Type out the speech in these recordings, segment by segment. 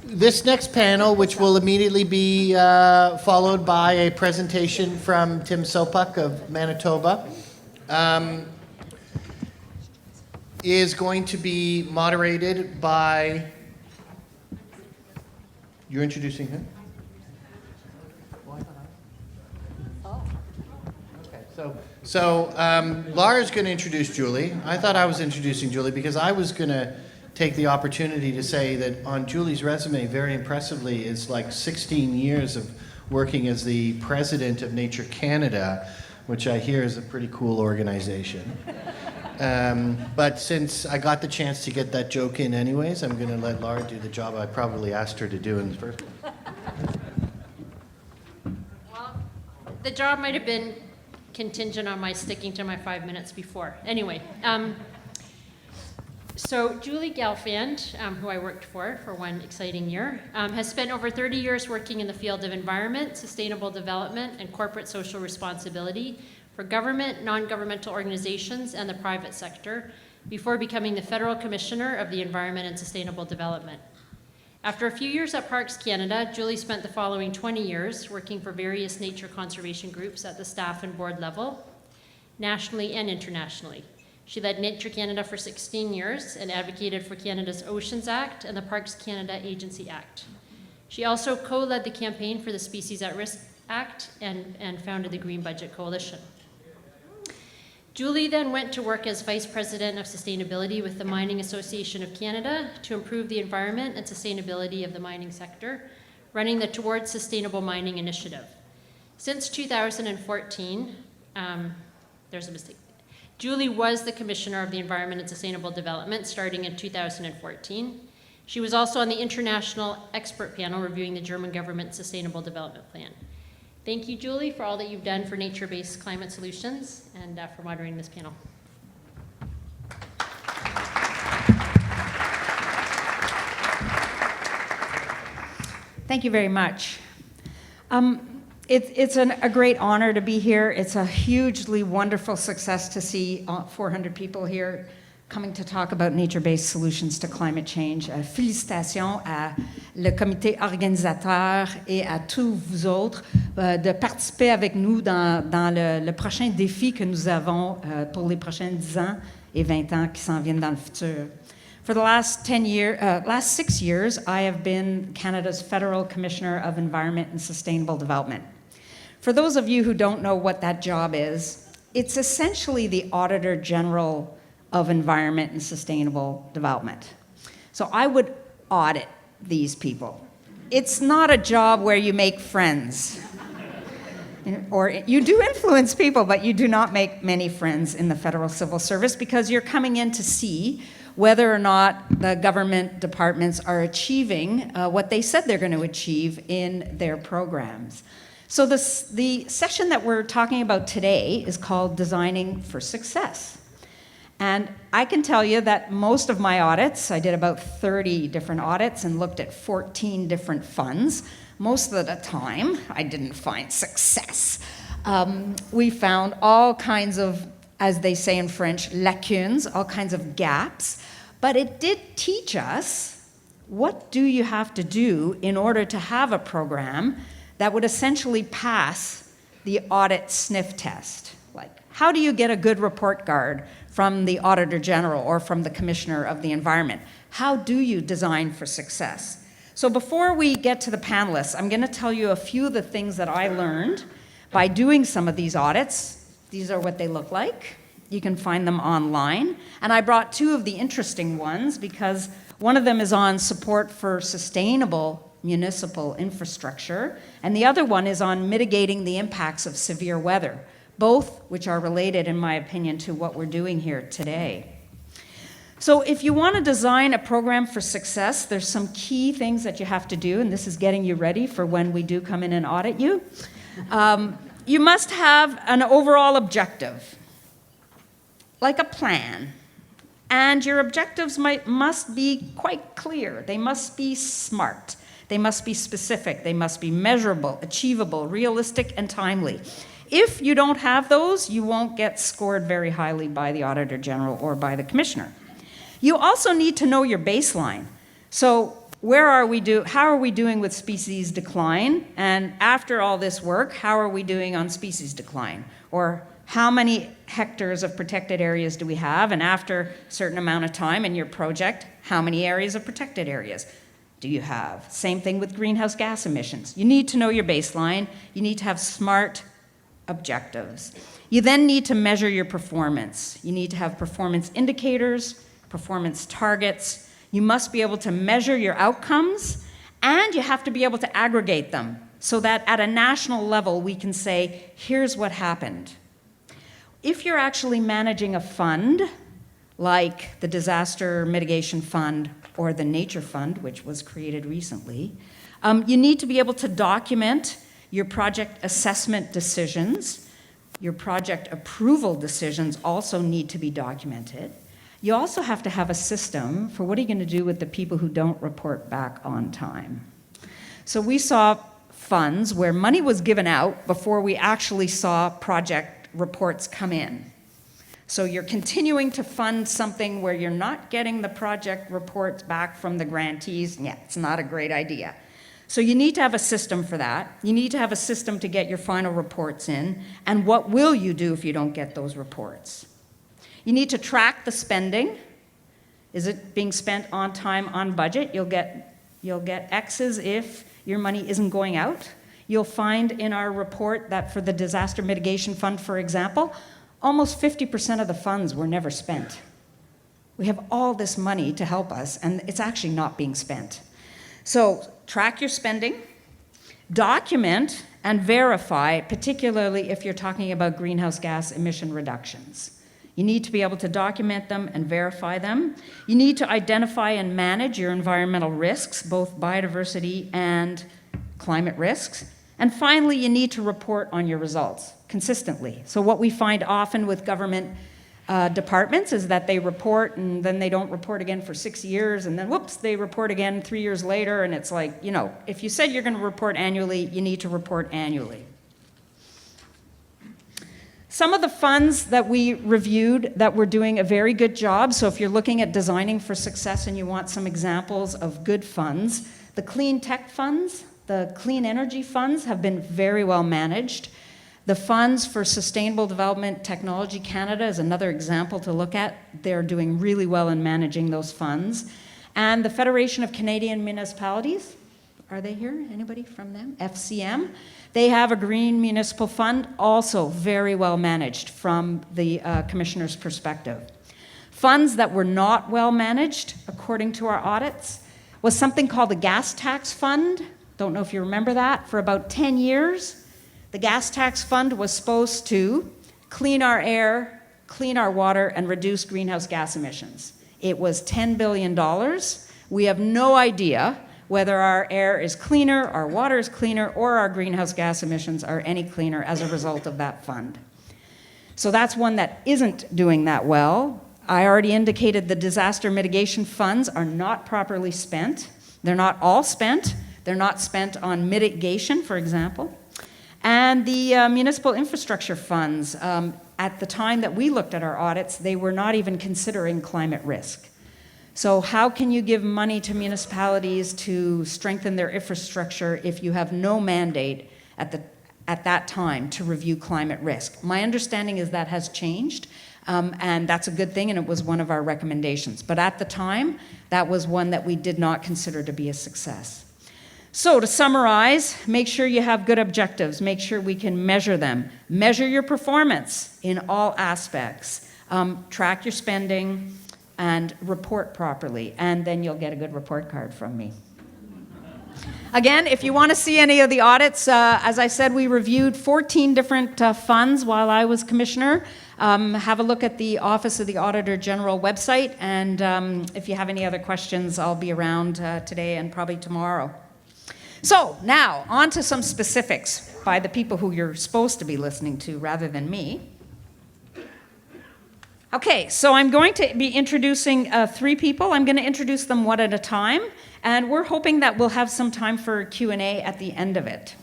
This next panel, which will immediately be followed by a presentation from Tim Sopuck of Manitoba, is going to be moderated by... You're introducing him? So Laura's going to introduce Julie. I thought I was introducing Julie because I was going to take the opportunity to say that on Julie's resume, very impressively, is like 16 years of working as the president of Nature Canada, which I hear is a pretty cool organization. But since I got the chance to get that joke in anyways, I'm going to let Laura do the job I probably asked her to do in the first place. Well, the job might have been contingent on my sticking to my 5 minutes before. Anyway, so Julie Gelfand, who I worked for one exciting year, has spent over 30 years working in the field of environment, sustainable development, and corporate social responsibility for government, non-governmental organizations, and the private sector before becoming the Federal Commissioner of the Environment and Sustainable Development. After a few years at Parks Canada, Julie spent the following 20 years working for various nature conservation groups at the staff and board level, nationally and internationally. She led Nature Canada for 16 years and advocated for Canada's Oceans Act and the Parks Canada Agency Act. She also co-led the campaign for the Species at Risk Act and founded the Green Budget Coalition. Julie then went to work as Vice President of Sustainability with the Mining Association of Canada to improve the environment and sustainability of the mining sector, running the Towards Sustainable Mining initiative. Since 2014, there's a mistake. Julie was the Commissioner of the Environment and Sustainable Development starting in 2014. She was also on the international expert panel reviewing the German government's Sustainable Development Plan. Thank you, Julie, for all that you've done for nature-based climate solutions and for moderating this panel. Thank you very much. It's a great honor to be here. It's a hugely wonderful success to see 400 people here coming to talk about nature-based solutions to climate change. Félicitations à le comité organisateur et à tous vous autres de participer avec nous dans le prochain défi que nous avons pour les prochains 10 ans et 20 ans qui s'en viennent dans le futur. For the last 6 years, I have been Canada's Federal Commissioner of Environment and Sustainable Development. For those of you who don't know what that job is, it's essentially the Auditor General of Environment and Sustainable Development. So I would audit these people. It's not a job where you make friends. Or you do influence people, but you do not make many friends in the federal civil service because you're coming in to see whether or not the government departments are achieving what they said they're going to achieve in their programs. So the session that we're talking about today is called Designing for Success. And I can tell you that most of my audits, I did about 30 different audits and looked at 14 different funds. Most of the time, I didn't find success. We found all kinds of, as they say in French, lacunes, all kinds of gaps. But it did teach us what do you have to do in order to have a program that would essentially pass the audit sniff test. Like, how do you get a good report card from the Auditor General or from the Commissioner of the Environment? How do you design for success? So before we get to the panelists, I'm going to tell you a few of the things that I learned by doing some of these audits. These are what they look like. You can find them online. And I brought two of the interesting ones because one of them is on support for sustainable municipal infrastructure, and the other one is on mitigating the impacts of severe weather, both which are related, in my opinion, to what we're doing here today. So if you want to design a program for success, there's some key things that you have to do, and this is getting you ready for when we do come in and audit you. You must have an overall objective, like a plan. And your objectives must be quite clear. They must be SMART. They must be specific. They must be measurable, achievable, realistic, and timely. If you don't have those, you won't get scored very highly by the Auditor General or by the Commissioner. You also need to know your baseline. So how are we doing with species decline? And after all this work, how are we doing on species decline? Or how many hectares of protected areas do we have? And after a certain amount of time in your project, how many areas of protected areas do you have? Same thing with greenhouse gas emissions. You need to know your baseline. You need to have smart objectives. You then need to measure your performance. You need to have performance indicators, performance targets. You must be able to measure your outcomes, and you have to be able to aggregate them so that at a national level we can say, here's what happened. If you're actually managing a fund, like the Disaster Mitigation Fund or the Nature Fund, which was created recently, you need to be able to document your project assessment decisions. Your project approval decisions also need to be documented. You also have to have a system for what are you going to do with the people who don't report back on time. So we saw funds where money was given out before we actually saw project reports come in. So you're continuing to fund something where you're not getting the project reports back from the grantees. Yeah, it's not a great idea. So you need to have a system for that. You need to have a system to get your final reports in. And what will you do if you don't get those reports? You need to track the spending. Is it being spent on time, on budget? You'll get X's if your money isn't going out. You'll find in our report that for the Disaster Mitigation Fund, for example, almost 50% of the funds were never spent. We have all this money to help us, and it's actually not being spent. So track your spending, document and verify, particularly if you're talking about greenhouse gas emission reductions. You need to be able to document them and verify them. You need to identify and manage your environmental risks, both biodiversity and climate risks. And finally, you need to report on your results consistently. So what we find often with government departments is that they report and then they don't report again for 6 years, and then whoops, they report again 3 years later, and it's like, if you said you're going to report annually, you need to report annually. Some of the funds that we reviewed that were doing a very good job, so if you're looking at designing for success and you want some examples of good funds, the clean tech funds, the clean energy funds have been very well managed. The funds for Sustainable Development Technology Canada is another example to look at. They're doing really well in managing those funds. And the Federation of Canadian Municipalities, are they here? Anybody from them? FCM. They have a green municipal fund, also very well managed from the commissioner's perspective. Funds that were not well managed, according to our audits, was something called the gas tax fund. Don't know if you remember that. For about 10 years, the gas tax fund was supposed to clean our air, clean our water, and reduce greenhouse gas emissions. It was $10 billion. We have no idea whether our air is cleaner, our water is cleaner, or our greenhouse gas emissions are any cleaner as a result of that fund. So that's one that isn't doing that well. I already indicated the disaster mitigation funds are not properly spent. They're not all spent. They're not spent on mitigation, for example. And the municipal infrastructure funds, at the time that we looked at our audits, they were not even considering climate risk. So how can you give money to municipalities to strengthen their infrastructure if you have no mandate at that time to review climate risk? My understanding is that has changed, and that's a good thing, and it was one of our recommendations. But at the time, that was one that we did not consider to be a success. So to summarize, make sure you have good objectives. Make sure we can measure them. Measure your performance in all aspects. Track your spending, and report properly, and then you'll get a good report card from me. Again, if you want to see any of the audits, as I said, we reviewed 14 different funds while I was commissioner. Have a look at the Office of the Auditor General website, and if you have any other questions, I'll be around today and probably tomorrow. So now, on to some specifics by the people who you're supposed to be listening to rather than me. Okay, so I'm going to be introducing 3 people. I'm going to introduce them one at a time, and we're hoping that we'll have some time for Q&A at the end of it.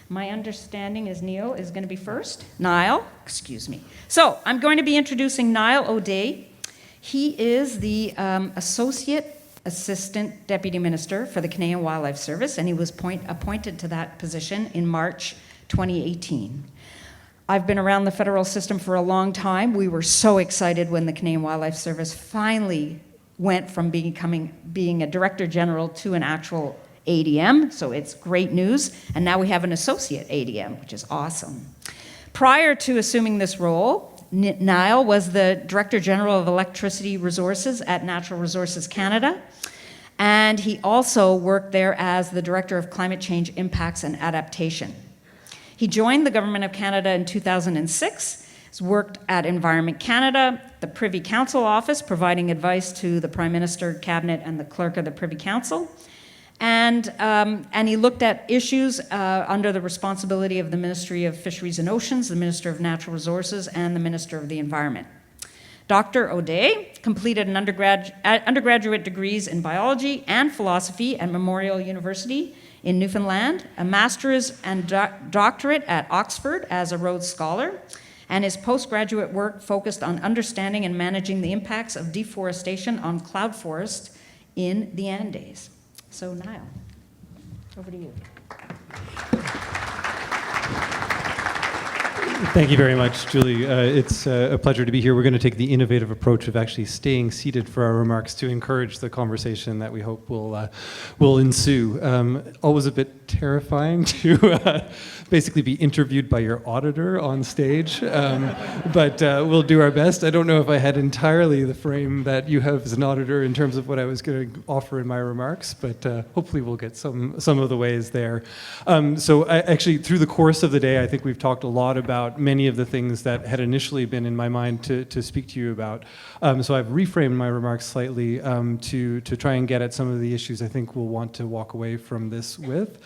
My understanding is Niall is going to be first. Niall, excuse me. So I'm going to be introducing Niall ODay. He is the Associate Assistant Deputy Minister for the Canadian Wildlife Service, and he was appointed to that position in March 2018. I've been around the federal system for a long time. We were so excited when the Canadian Wildlife Service finally went from being a Director General to an actual ADM, so it's great news. And now we have an Associate ADM, which is awesome. Prior to assuming this role, Niall was the Director General of Electricity Resources at Natural Resources Canada, and he also worked there as the Director of Climate Change Impacts and Adaptation. He joined the Government of Canada in 2006, has worked at Environment Canada, the Privy Council Office, providing advice to the Prime Minister, Cabinet, and the Clerk of the Privy Council. And he looked at issues under the responsibility of the Ministry of Fisheries and Oceans, the Minister of Natural Resources, and the Minister of the Environment. Dr. ODay completed an undergraduate degrees in biology and philosophy at Memorial University in Newfoundland, a master's and doctorate at Oxford as a Rhodes Scholar, and his postgraduate work focused on understanding and managing the impacts of deforestation on cloud forests in the Andes. So, Niall, over to you. Thank you very much, Julie. It's a pleasure to be here. We're going to take the innovative approach of actually staying seated for our remarks to encourage the conversation that we hope will ensue. Always a bit terrifying to basically be interviewed by your auditor on stage, but we'll do our best. I don't know if I had entirely the frame that you have as an auditor in terms of what I was going to offer in my remarks, but hopefully we'll get some of the ways there. So actually, through the course of the day, I think we've talked a lot about many of the things that had initially been in my mind to speak to you about. So I've reframed my remarks slightly to try and get at some of the issues I think we'll want to walk away from this with.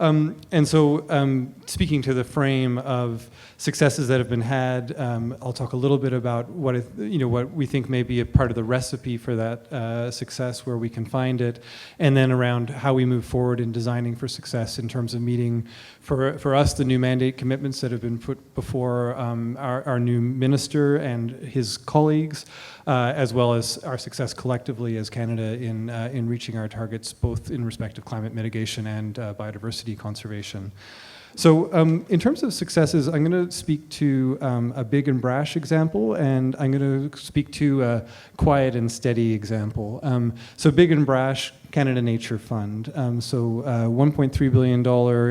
And so speaking to the frame of successes that have been had, I'll talk a little bit about what we think may be a part of the recipe for that success, where we can find it, and then around how we move forward in designing for success in terms of meeting, for us, the new mandate commitments that have been put before our new minister and his colleagues, as well as our success collectively as Canada in reaching our targets, both in respect of climate mitigation and biodiversity conservation. So in terms of successes, I'm going to speak to a big and brash example, and I'm going to speak to a quiet and steady example. So big and brash, Canada Nature Fund. So $1.3 billion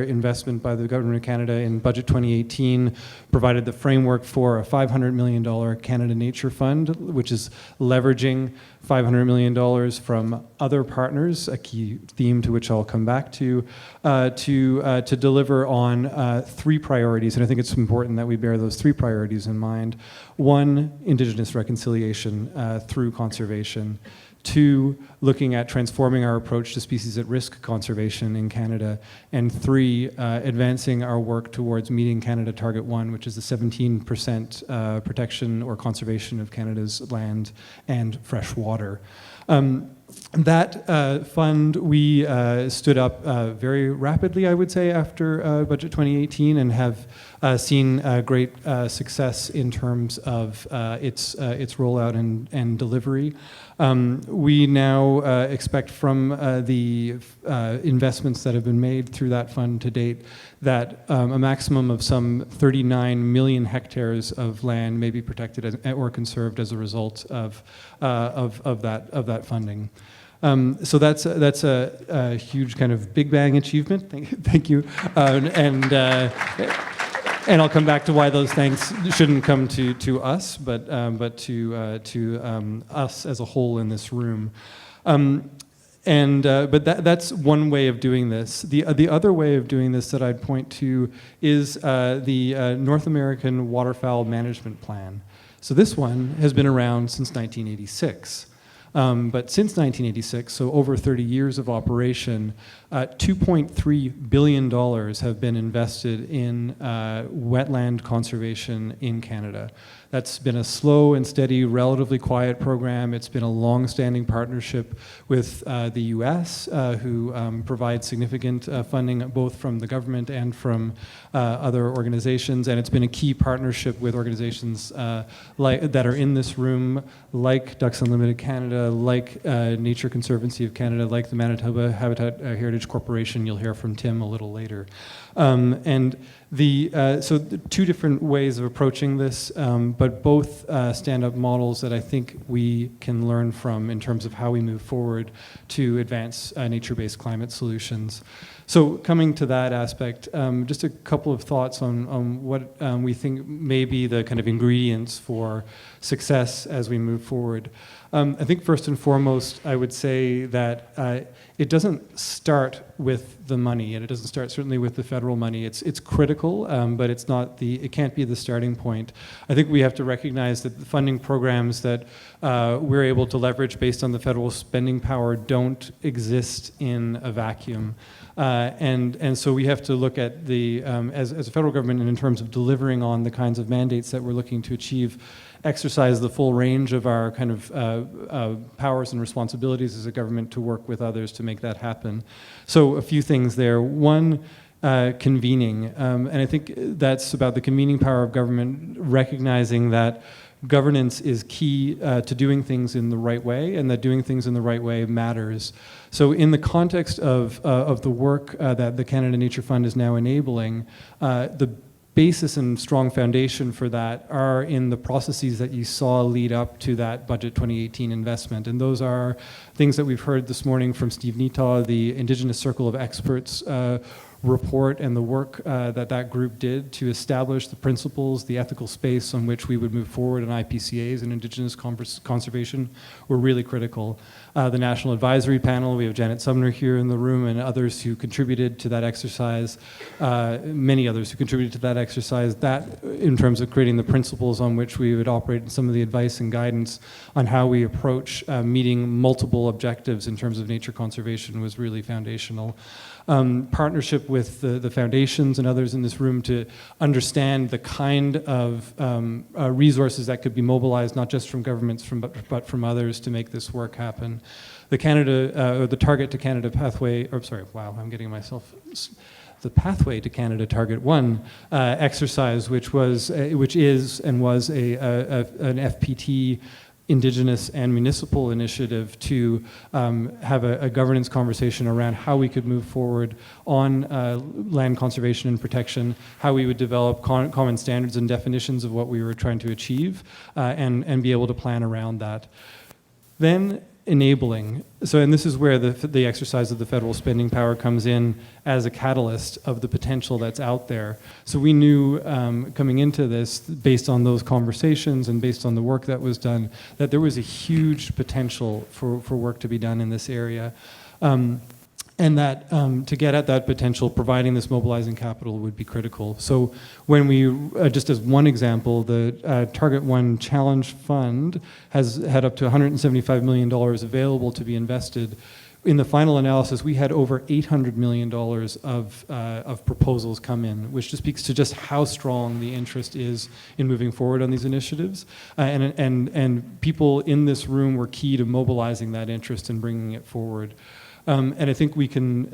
investment by the Government of Canada in Budget 2018 provided the framework for a $500 million Canada Nature Fund, which is leveraging $500 million from other partners, a key theme to which I'll come back to deliver on three priorities. And I think it's important that we bear those three priorities in mind. One, Indigenous reconciliation through conservation. Two, looking at transforming our approach to species at risk conservation in Canada. And three, advancing our work towards meeting Canada Target 1, which is the 17% protection or conservation of Canada's land and fresh water. That fund we stood up very rapidly, I would say, after Budget 2018, and have seen great success in terms of its rollout and delivery. We now expect from the investments that have been made through that fund to date that a maximum of some 39 million hectares of land may be protected or conserved as a result of that funding. So that's a huge kind of Big Bang achievement. Thank you. And I'll come back to why those thanks shouldn't come to us, but to us as a whole in this room. But that's one way of doing this. The other way of doing this that I'd point to is the North American Waterfowl Management Plan. So this one has been around since 1986. But since 1986, so over 30 years of operation, $2.3 billion have been invested in wetland conservation in Canada. That's been a slow and steady, relatively quiet program. It's been a long-standing partnership with the US, who provide significant funding both from the government and from other organizations. And it's been a key partnership with organizations that are in this room, like Ducks Unlimited Canada, like Nature Conservancy of Canada, like the Manitoba Habitat Heritage Corporation. You'll hear from Tim a little later. So the two different ways of approaching this, but both stand-up models that I think we can learn from in terms of how we move forward to advance nature-based climate solutions. So coming to that aspect, just a couple of thoughts on what we think may be the kind of ingredients for success as we move forward. I think first and foremost, I would say that it doesn't start with the money, and it doesn't start certainly with the federal money. It's critical, but it can't be the starting point. I think we have to recognize that the funding programs that we're able to leverage based on the federal spending power don't exist in a vacuum. And so we have to look at as a federal government, and in terms of delivering on the kinds of mandates that we're looking to achieve, exercise the full range of our kind of powers and responsibilities as a government to work with others to make that happen. So a few things there. One, convening. And I think that's about the convening power of government, recognizing that governance is key to doing things in the right way, and that doing things in the right way matters. So in the context of the work that the Canada Nature Fund is now enabling, the basis and strong foundation for that are in the processes that you saw lead up to that Budget 2018 investment. And those are things that we've heard this morning from Steve Netaw, the Indigenous Circle of Experts report, and the work that group did to establish the principles, the ethical space on which we would move forward in IPCAs and Indigenous conservation were really critical. The National Advisory Panel, we have Janet Sumner here in the room, and others who contributed to that exercise, many others who contributed to that exercise, that in terms of creating the principles on which we would operate and some of the advice and guidance on how we approach meeting multiple objectives in terms of nature conservation was really foundational. Partnership with the foundations and others in this room to understand the kind of resources that could be mobilized, not just from governments, but from others to make this work happen. The Target to Canada Pathway, the Pathway to Canada Target 1 exercise, which is and was an FPT Indigenous and municipal initiative to have a governance conversation around how we could move forward on land conservation and protection, how we would develop common standards and definitions of what we were trying to achieve, and be able to plan around that. Then enabling. So, and this is where the exercise of the federal spending power comes in as a catalyst of the potential that's out there. So we knew coming into this, based on those conversations and based on the work that was done, that there was a huge potential for work to be done in this area. And that to get at that potential, providing this mobilizing capital would be critical. So when we, just as one example, the Target 1 Challenge Fund has had up to $175 million available to be invested. In the final analysis, we had over $800 million of proposals come in, which just speaks to just how strong the interest is in moving forward on these initiatives. And people in this room were key to mobilizing that interest and bringing it forward. And I think we can,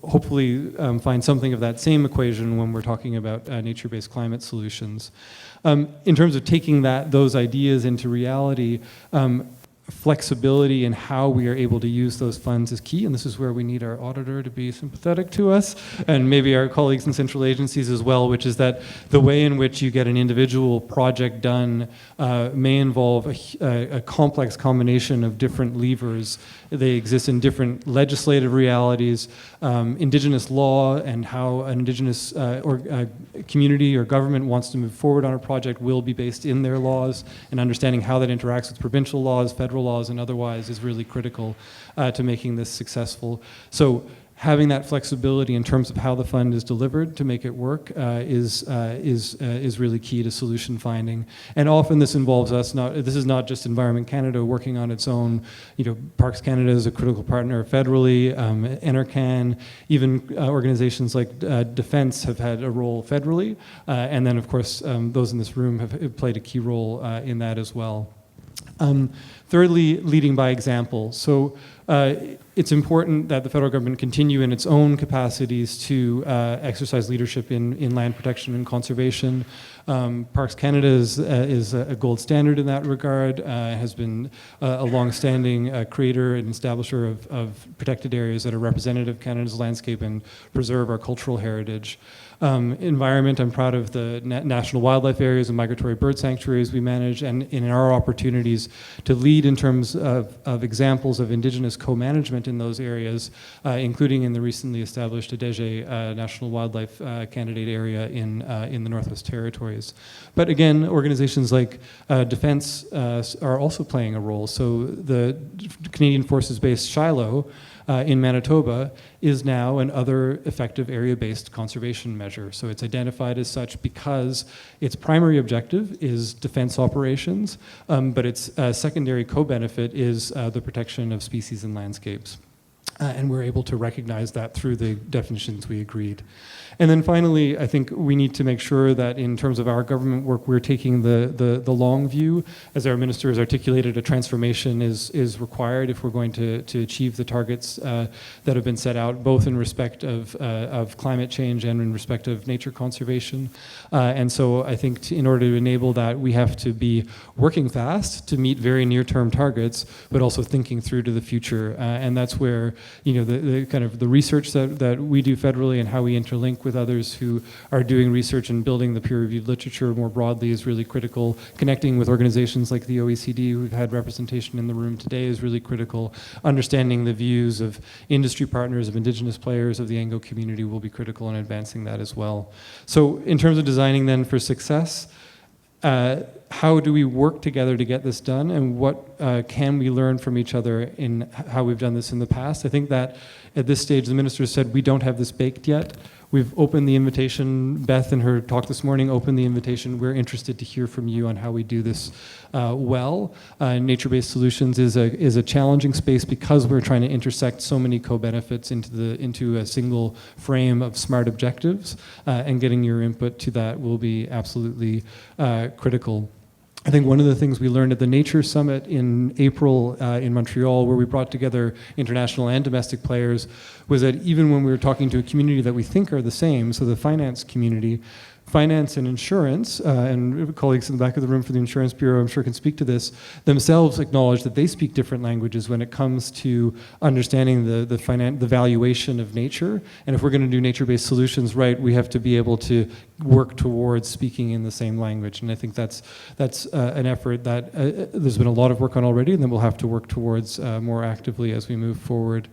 hopefully find something of that same equation when we're talking about nature-based climate solutions. In terms of taking those ideas into reality, flexibility in how we are able to use those funds is key, and this is where we need our auditor to be sympathetic to us, and maybe our colleagues in central agencies as well, which is that the way in which you get an individual project done may involve a complex combination of different levers. They exist in different legislative realities, Indigenous law, and how an Indigenous community or government wants to move forward on a project will be based in their laws, and understanding how that interacts with provincial laws, federal laws, and otherwise is really critical to making this successful. So having that flexibility in terms of how the fund is delivered to make it work is really key to solution finding. And often this involves us. This is not just Environment Canada working on its own. Parks Canada is a critical partner federally. NRCan, even organizations like Defence have had a role federally, and then of course those in this room have played a key role in that as well. Thirdly, leading by example. So it's important that the federal government continue in its own capacities to exercise leadership in land protection and conservation. Parks Canada is a gold standard in that regard, has been a long-standing creator and establisher of protected areas that are representative of Canada's landscape and preserve our cultural heritage. Environment, I'm proud of the national wildlife areas and migratory bird sanctuaries we manage, and in our opportunities to lead in terms of examples of Indigenous co-management in those areas, including in the recently established Auditor National Wildlife Candidate Area in the Northwest Territories. But again, organizations like Defence are also playing a role. So the Canadian Forces-based Shiloh in Manitoba is now another effective area-based conservation measure. So it's identified as such because its primary objective is defense operations, but its secondary co-benefit is the protection of species and landscapes. And we're able to recognize that through the definitions we agreed. And then finally, I think we need to make sure that in terms of our government work, we're taking the long view. As our minister has articulated, a transformation is required if we're going to achieve the targets that have been set out, both in respect of climate change and in respect of nature conservation. And so I think in order to enable that, we have to be working fast to meet very near-term targets, but also thinking through to the future. And that's where the kind of the research that we do federally and how we interlink with others who are doing research and building the peer-reviewed literature more broadly is really critical. Connecting with organizations like the OECD, who've had representation in the room today, is really critical. Understanding the views of industry partners, of Indigenous players, of the Anglo community will be critical in advancing that as well. So in terms of designing then for success, how do we work together to get this done, and what can we learn from each other in how we've done this in the past? I think that at this stage, the minister said we don't have this baked yet. We've opened the invitation. Beth, in her talk this morning, opened the invitation. We're interested to hear from you on how we do this well. Nature-based solutions is a challenging space because we're trying to intersect so many co-benefits into a single frame of smart objectives, and getting your input to that will be absolutely critical. I think one of the things we learned at the Nature Summit in April in Montreal, where we brought together international and domestic players, was that even when we were talking to a community that we think are the same, so the finance community, finance and insurance, and colleagues in the back of the room for the Insurance Bureau, I'm sure can speak to this, themselves acknowledge that they speak different languages when it comes to understanding the valuation of nature. And if we're going to do nature-based solutions right, we have to be able to work towards speaking in the same language. And I think that's an effort that there's been a lot of work on already, and then we'll have to work towards more actively as we move forward.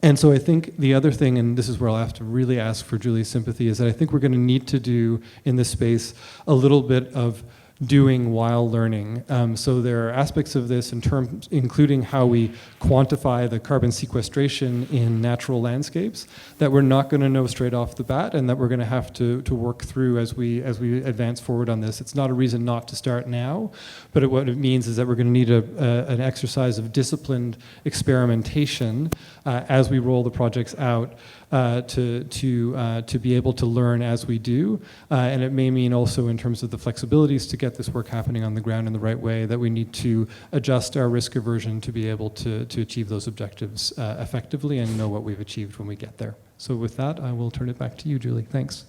And so I think the other thing, and this is where I'll have to really ask for Julie's sympathy, is that I think we're going to need to do in this space a little bit of doing while learning. So there are aspects of this in terms, including how we quantify the carbon sequestration in natural landscapes, that we're not going to know straight off the bat, and that we're going to have to work through as we advance forward on this. It's not a reason not to start now, but what it means is that we're going to need an exercise of disciplined experimentation as we roll the projects out. To be able to learn as we do, and it may mean also in terms of the flexibilities to get this work happening on the ground in the right way, that we need to adjust our risk aversion to be able to achieve those objectives effectively and know what we've achieved when we get there. So with that, I will turn it back to you, Julie. Thanks.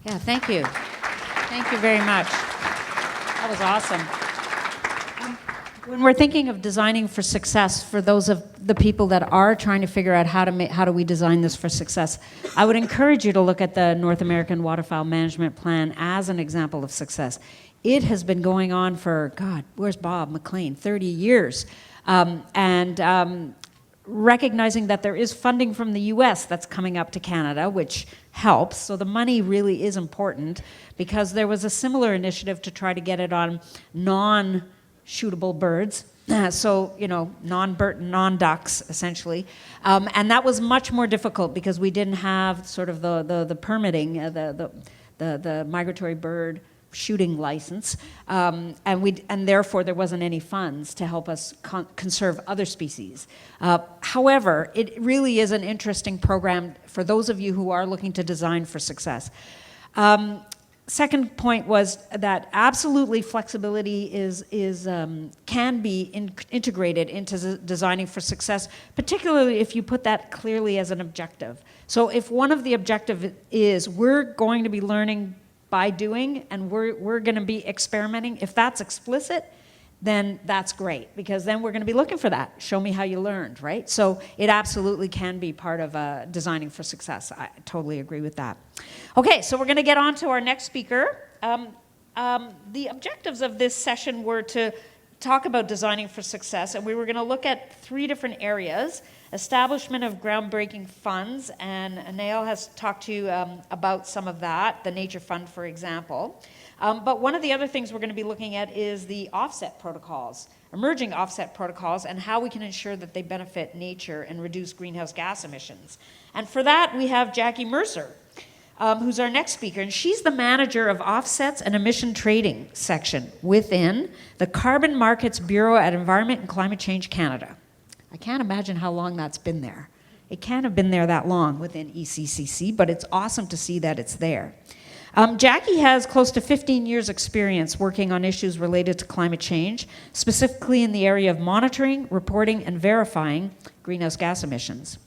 Yeah, thank you. Thank you very much. That was awesome. When we're thinking of designing for success, for those of the people that are trying to figure out how do we design this for success, I would encourage you to look at the North American Waterfowl Management Plan as an example of success. It has been going on for, God, where's Bob McLean, 30 years. Recognizing that there is funding from the US that's coming up to Canada, which helps. So the money really is important, because there was a similar initiative to try to get it on non-shootable birds, So, non-ducks, essentially. And that was much more difficult because we didn't have sort of the permitting, the migratory bird shooting license, and therefore there wasn't any funds to help us conserve other species. However, it really is an interesting program for those of you who are looking to design for success. Second point was that absolutely flexibility can be integrated into designing for success, particularly if you put that clearly as an objective. So if one of the objectives is we're going to be learning by doing and we're going to be experimenting, if that's explicit, then that's great, because then we're going to be looking for that. Show me how you learned, right? So it absolutely can be part of designing for success. I totally agree with that. Okay, so we're going to get on to our next speaker. The objectives of this session were to talk about designing for success, and we were going to look at 3 different areas. Establishment of groundbreaking funds, and Niall has talked to you about some of that, the Nature Fund, for example. But one of the other things we're going to be looking at is the offset protocols, emerging offset protocols, and how we can ensure that they benefit nature and reduce greenhouse gas emissions. And for that, we have Jackie Mercer, who's our next speaker, and she's the manager of offsets and emission trading section within the Carbon Markets Bureau at Environment and Climate Change Canada. I can't imagine how long that's been there. It can't have been there that long within ECCC, but it's awesome to see that it's there. Jackie has close to 15 years experience working on issues related to climate change, specifically in the area of monitoring, reporting, and verifying greenhouse gas emissions.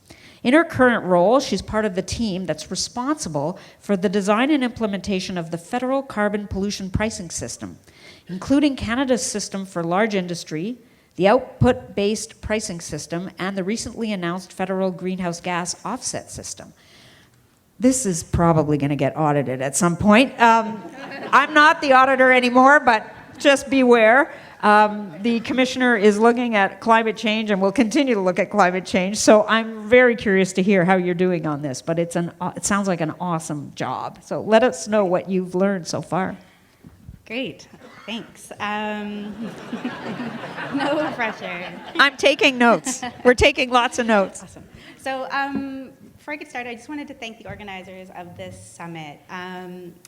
In her current role, she's part of the team that's responsible for the design and implementation of the federal carbon pollution pricing system, including Canada's system for large industry, the output-based pricing system, and the recently announced federal greenhouse gas offset system. This is probably going to get audited at some point. I'm not the auditor anymore, but just beware. The commissioner is looking at climate change and will continue to look at climate change. So I'm very curious to hear how you're doing on this, but it sounds like an awesome job. So let us know what you've learned so far. Great, thanks. No pressure. I'm taking notes. We're taking lots of notes. Awesome. So before I get started, I just wanted to thank the organizers of this summit.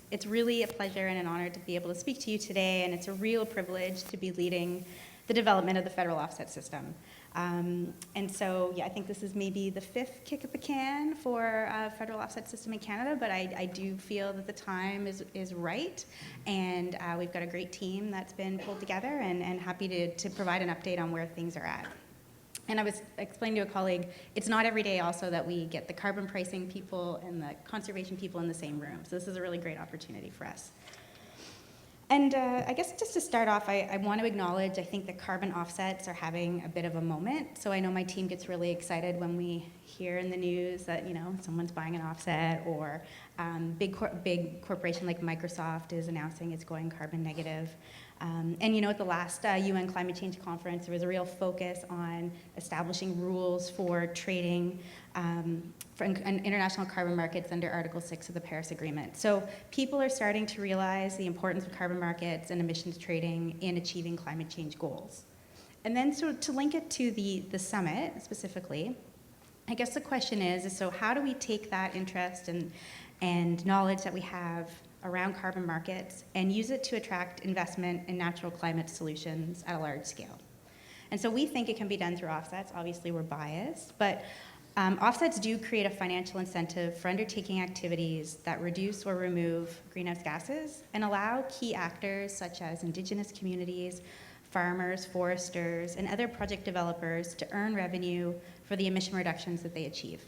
It's really a pleasure and an honor to be able to speak to you today, and it's a real privilege to be leading the development of the federal offset system. And so, yeah, I think this is maybe the 5th kick at the can for a federal offset system in Canada, but I do feel that the time is right, and we've got a great team that's been pulled together, and happy to provide an update on where things are at. And I was explaining to a colleague, it's not every day also that we get the carbon pricing people and the conservation people in the same room, so this is a really great opportunity for us. And I guess just to start off, I want to acknowledge, I think the carbon offsets are having a bit of a moment. So I know my team gets really excited when we hear in the news that, someone's buying an offset, or big corporation like Microsoft is announcing it's going carbon negative. And at the last UN Climate Change Conference, there was a real focus on establishing rules for trading for international carbon markets under Article 6 of the Paris Agreement. So people are starting to realize the importance of carbon markets and emissions trading in achieving climate change goals. And then so to link it to the summit specifically, I guess the question is so how do we take that interest and knowledge that we have around carbon markets and use it to attract investment in natural climate solutions at a large scale? And so we think it can be done through offsets. Obviously, we're biased, but offsets do create a financial incentive for undertaking activities that reduce or remove greenhouse gases and allow key actors such as Indigenous communities, farmers, foresters, and other project developers to earn revenue for the emission reductions that they achieve.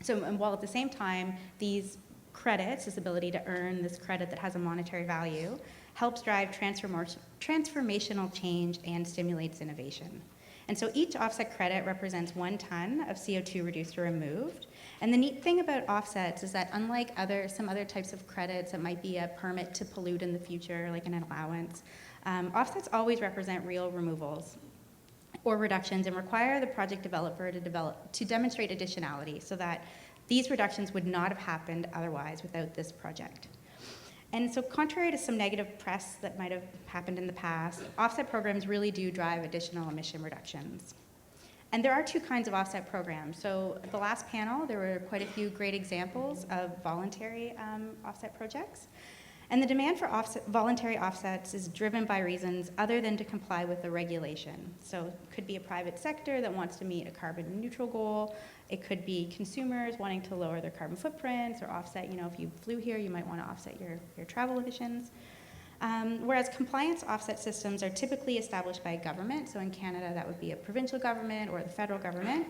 So, and while at the same time, these credits, this ability to earn this credit that has a monetary value, helps drive transformational change and stimulates innovation. And so each offset credit represents 1 ton of CO2 reduced or removed. And the neat thing about offsets is that unlike some other types of credits that might be a permit to pollute in the future, like an allowance, offsets always represent real removals or reductions and require the project developer to demonstrate additionality so that these reductions would not have happened otherwise without this project. And so contrary to some negative press that might have happened in the past, offset programs really do drive additional emission reductions. And there are two kinds of offset programs. So at the last panel, there were quite a few great examples of voluntary offset projects. And the demand for voluntary offsets is driven by reasons other than to comply with the regulation. So it could be a private sector that wants to meet a carbon neutral goal. It could be consumers wanting to lower their carbon footprints or offset, if you flew here, you might want to offset your travel emissions. Whereas compliance offset systems are typically established by a government. So in Canada, that would be a provincial government or the federal government.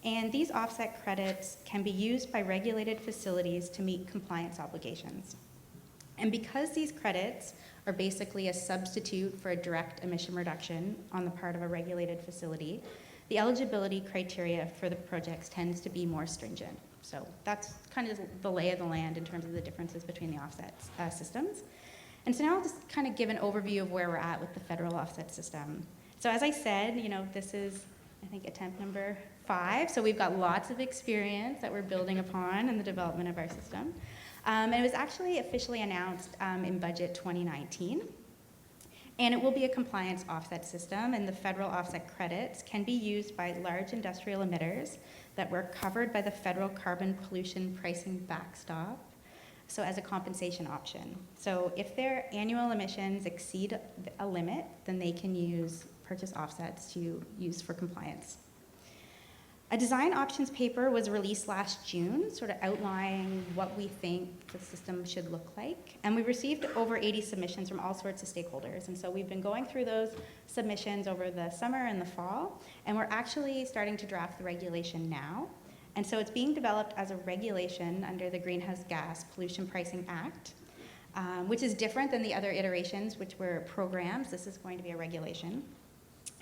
And these offset credits can be used by regulated facilities to meet compliance obligations. And because these credits are basically a substitute for a direct emission reduction on the part of a regulated facility, the eligibility criteria for the projects tends to be more stringent. So that's kind of the lay of the land in terms of the differences between the offset systems. And so now I'll just kind of give an overview of where we're at with the federal offset system. So as I said, this is, I think, attempt number 5. So we've got lots of experience that we're building upon in the development of our system. And it was actually officially announced in budget 2019. And it will be a compliance offset system, and the federal offset credits can be used by large industrial emitters that were covered by the federal carbon pollution pricing backstop, so as a compensation option. So if their annual emissions exceed a limit, then they can purchase offsets to use for compliance. A design options paper was released last June, sort of outlining what we think the system should look like. And we received over 80 submissions from all sorts of stakeholders. And so we've been going through those submissions over the summer and the fall, and we're actually starting to draft the regulation now. And so it's being developed as a regulation under the Greenhouse Gas Pollution Pricing Act, which is different than the other iterations, which were programs. This is going to be a regulation.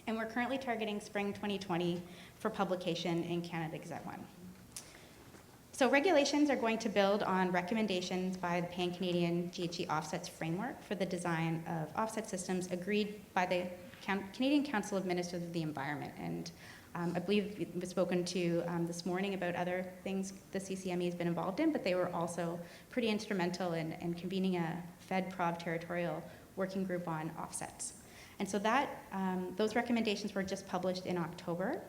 And we're currently targeting spring 2020 for publication in Canada Gazette 1. So regulations are going to build on recommendations by the Pan-Canadian GHG Offsets Framework for the design of offset systems agreed by the Canadian Council of Ministers of the Environment. And I believe it was spoken to this morning about other things the CCME has been involved in, but they were also pretty instrumental in convening a Fed-Prov territorial working group on offsets. And so those recommendations were just published in October.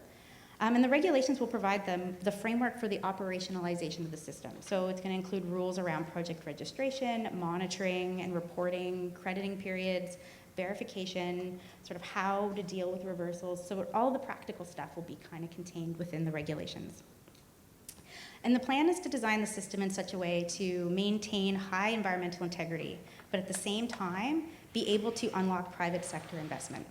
And the regulations will provide them the framework for the operationalization of the system. So it's going to include rules around project registration, monitoring and reporting, crediting periods, verification, sort of how to deal with reversals. So all the practical stuff will be kind of contained within the regulations. And the plan is to design the system in such a way to maintain high environmental integrity, but at the same time, be able to unlock private sector investment.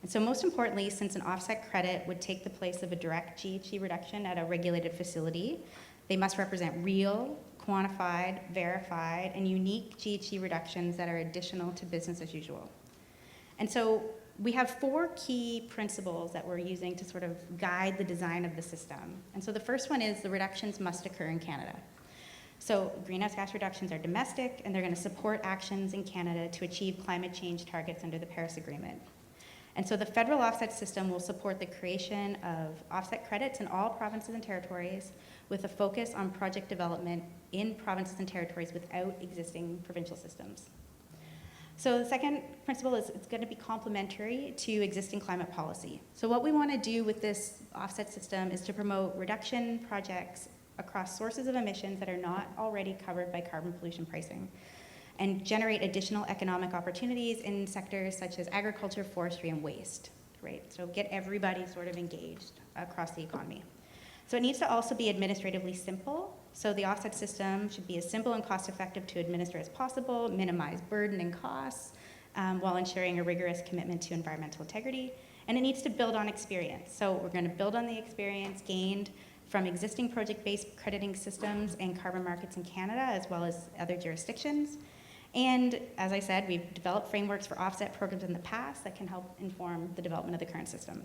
And so most importantly, since an offset credit would take the place of a direct GHG reduction at a regulated facility, they must represent real, quantified, verified, and unique GHG reductions that are additional to business as usual. And so we have 4 key principles that we're using to sort of guide the design of the system. And so the first one is the reductions must occur in Canada. So greenhouse gas reductions are domestic, and they're going to support actions in Canada to achieve climate change targets under the Paris Agreement. And so the federal offset system will support the creation of offset credits in all provinces and territories with a focus on project development in provinces and territories without existing provincial systems. So the second principle is it's going to be complementary to existing climate policy. So what we want to do with this offset system is to promote reduction projects across sources of emissions that are not already covered by carbon pollution pricing, and generate additional economic opportunities in sectors such as agriculture, forestry, and waste, right? So get everybody sort of engaged across the economy. So it needs to also be administratively simple. So the offset system should be as simple and cost-effective to administer as possible, minimize burden and costs, while ensuring a rigorous commitment to environmental integrity. And it needs to build on experience. So we're going to build on the experience gained from existing project-based crediting systems and carbon markets in Canada, as well as other jurisdictions. And as I said, we've developed frameworks for offset programs in the past that can help inform the development of the current system.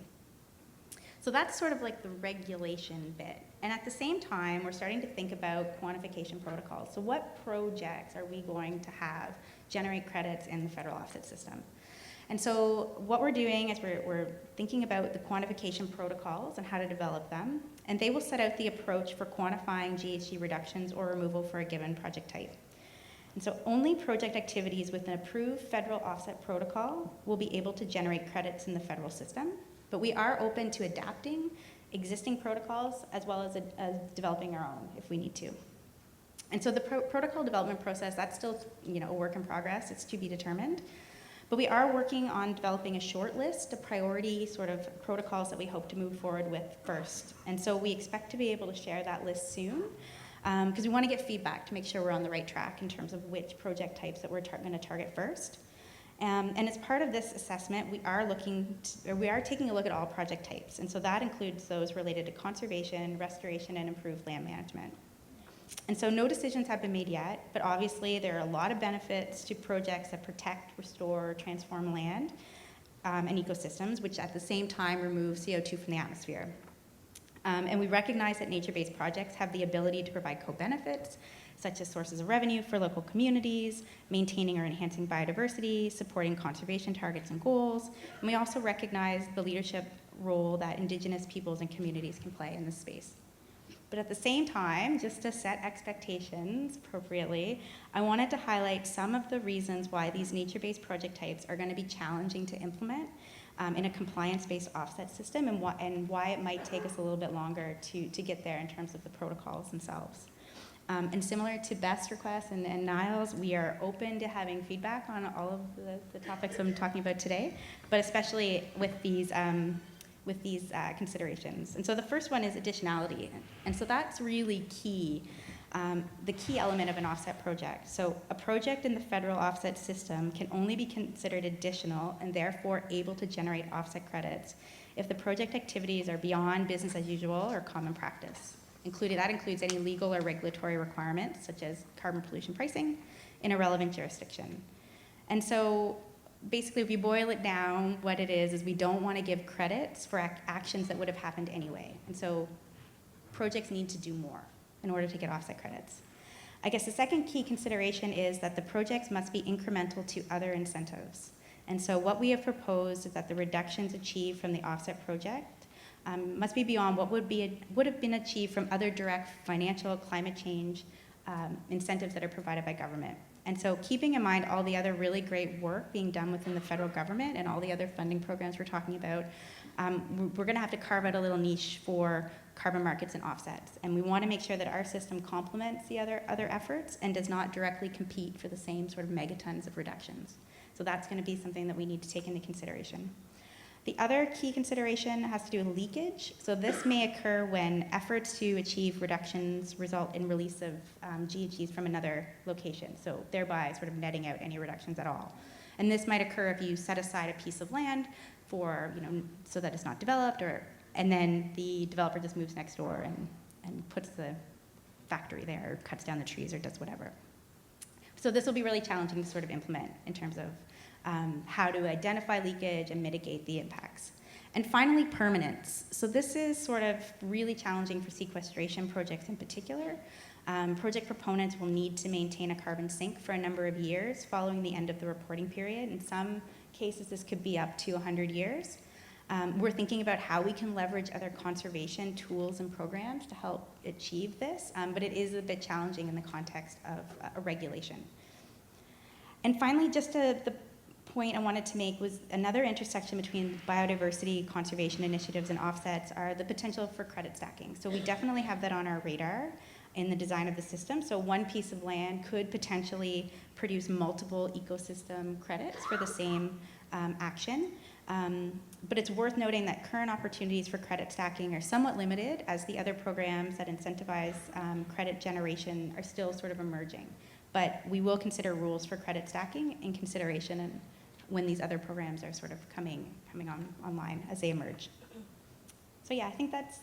So that's sort of like the regulation bit. And at the same time, we're starting to think about quantification protocols. So what projects are we going to have generate credits in the federal offset system? And so what we're doing is we're thinking about the quantification protocols and how to develop them. And they will set out the approach for quantifying GHG reductions or removal for a given project type. And so only project activities with an approved federal offset protocol will be able to generate credits in the federal system. But we are open to adapting existing protocols as well as developing our own if we need to. And so the protocol development process, that's still a work in progress. It's to be determined. But we are working on developing a short list of priority sort of protocols that we hope to move forward with first. And so we expect to be able to share that list soon because we want to get feedback to make sure we're on the right track in terms of which project types that we're going to target first. And as part of this assessment, we are taking a look at all project types. And so that includes those related to conservation, restoration, and improved land management. And so no decisions have been made yet, but obviously there are a lot of benefits to projects that protect, restore, transform land and ecosystems, which at the same time remove CO2 from the atmosphere. And we recognize that nature-based projects have the ability to provide co-benefits, such as sources of revenue for local communities, maintaining or enhancing biodiversity, supporting conservation targets and goals. And we also recognize the leadership role that Indigenous peoples and communities can play in this space. But at the same time, just to set expectations appropriately, I wanted to highlight some of the reasons why these nature-based project types are going to be challenging to implement in a compliance-based offset system and why it might take us a little bit longer to get there in terms of the protocols themselves. And similar to Beth's request and Niall's, we are open to having feedback on all of the topics I'm talking about today, but especially with these considerations. And so the first one is additionality. And so that's really key, the key element of an offset project. So a project in the federal offset system can only be considered additional and therefore able to generate offset credits if the project activities are beyond business as usual or common practice. That includes any legal or regulatory requirements, such as carbon pollution pricing, in a relevant jurisdiction. And so basically, if we boil it down, what it is we don't want to give credits for actions that would have happened anyway. And so projects need to do more in order to get offset credits. I guess the second key consideration is that the projects must be incremental to other incentives. And so what we have proposed is that the reductions achieved from the offset project must be beyond what would have been achieved from other direct financial climate change incentives that are provided by government. And so keeping in mind all the other really great work being done within the federal government and all the other funding programs we're talking about, we're going to have to carve out a little niche for carbon markets and offsets. And we want to make sure that our system complements the other efforts and does not directly compete for the same sort of megatons of reductions. So that's going to be something that we need to take into consideration. The other key consideration has to do with leakage. So this may occur when efforts to achieve reductions result in release of GHGs from another location, so thereby sort of netting out any reductions at all. And this might occur if you set aside a piece of land for, so that it's not developed, and then the developer just moves next door and puts the factory there, or cuts down the trees, or does whatever. So this will be really challenging to sort of implement in terms of how to identify leakage and mitigate the impacts. And finally, permanence. So this is sort of really challenging for sequestration projects in particular. Project proponents will need to maintain a carbon sink for a number of years following the end of the reporting period. In some cases, this could be up to 100 years. We're thinking about how we can leverage other conservation tools and programs to help achieve this, but it is a bit challenging in the context of a regulation. And finally, just the point I wanted to make was another intersection between biodiversity, conservation initiatives, and offsets are the potential for credit stacking. So we definitely have that on our radar in the design of the system. So one piece of land could potentially produce multiple ecosystem credits for the same action. But it's worth noting that current opportunities for credit stacking are somewhat limited, as the other programs that incentivize credit generation are still sort of emerging. But we will consider rules for credit stacking in consideration and when these other programs are sort of coming online as they emerge. So yeah, I think that's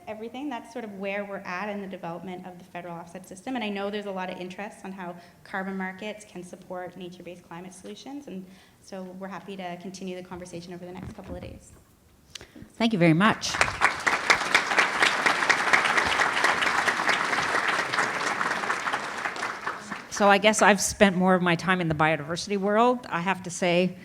everything. That's sort of where we're at in the development of the federal offset system. And I know there's a lot of interest on how carbon markets can support nature-based climate solutions. And so we're happy to continue the conversation over the next couple of days. Thank you very much. So I guess I've spent more of my time in the biodiversity world. I have to say,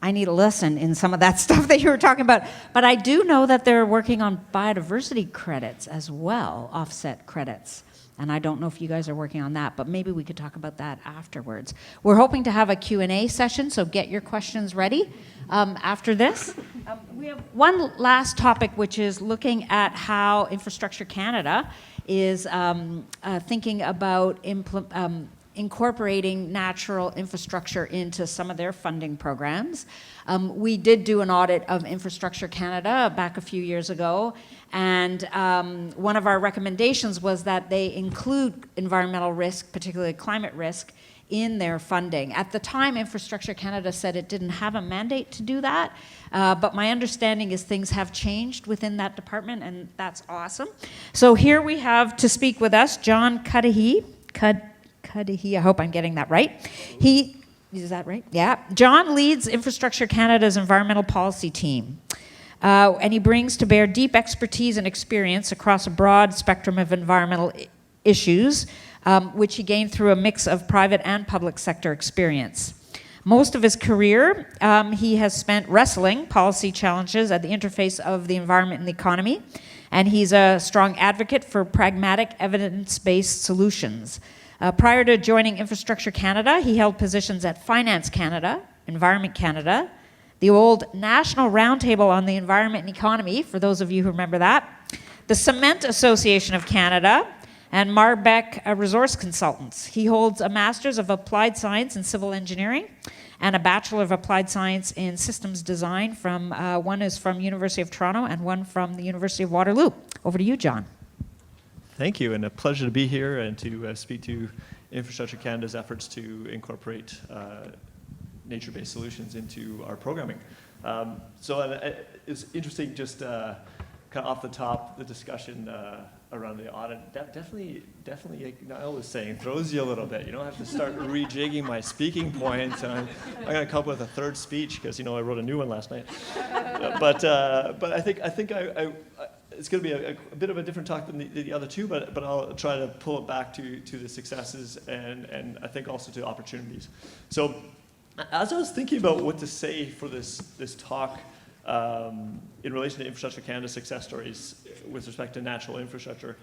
I need a lesson in some of that stuff that you were talking about. But I do know that they're working on biodiversity credits as well, offset credits. And I don't know if you guys are working on that, but maybe we could talk about that afterwards. We're hoping to have a Q&A session, so get your questions ready after this. We have one last topic, which is looking at how Infrastructure Canada is thinking about incorporating natural infrastructure into some of their funding programs. We did do an audit of Infrastructure Canada back a few years ago, and one of our recommendations was that they include environmental risk, particularly climate risk, in their funding. At the time, Infrastructure Canada said it didn't have a mandate to do that, but my understanding is things have changed within that department, and that's awesome. So here we have to speak with us, John Cuddihy. Cuddihy, I hope I'm getting that right. Is that right? Yeah. John leads Infrastructure Canada's environmental policy team. And he brings to bear deep expertise and experience across a broad spectrum of environmental issues, which he gained through a mix of private and public sector experience. Most of his career, he has spent wrestling policy challenges at the interface of the environment and the economy, and he's a strong advocate for pragmatic, evidence-based solutions. Prior to joining Infrastructure Canada, he held positions at Finance Canada, Environment Canada, the old National Roundtable on the Environment and Economy, for those of you who remember that, the Cement Association of Canada, and Marbeck Resource Consultants. He holds a Master's of Applied Science in Civil Engineering and a Bachelor of Applied Science in Systems Design from, one is from University of Toronto and one from the University of Waterloo. Over to you, John. Thank you, and a pleasure to be here and to speak to Infrastructure Canada's efforts to incorporate nature-based solutions into our programming. It's interesting, just kind of off the top, the discussion around the audit. Definitely, like Niall was saying, throws you a little bit. You don't have to start rejigging my speaking points, and I'm going to come up with a third speech because I wrote a new one last night. But I think it's going to be a bit of a different talk than the other two, but I'll try to pull it back to the successes and I think also to opportunities. So as I was thinking about what to say for this talk in relation to Infrastructure Canada success stories with respect to natural infrastructure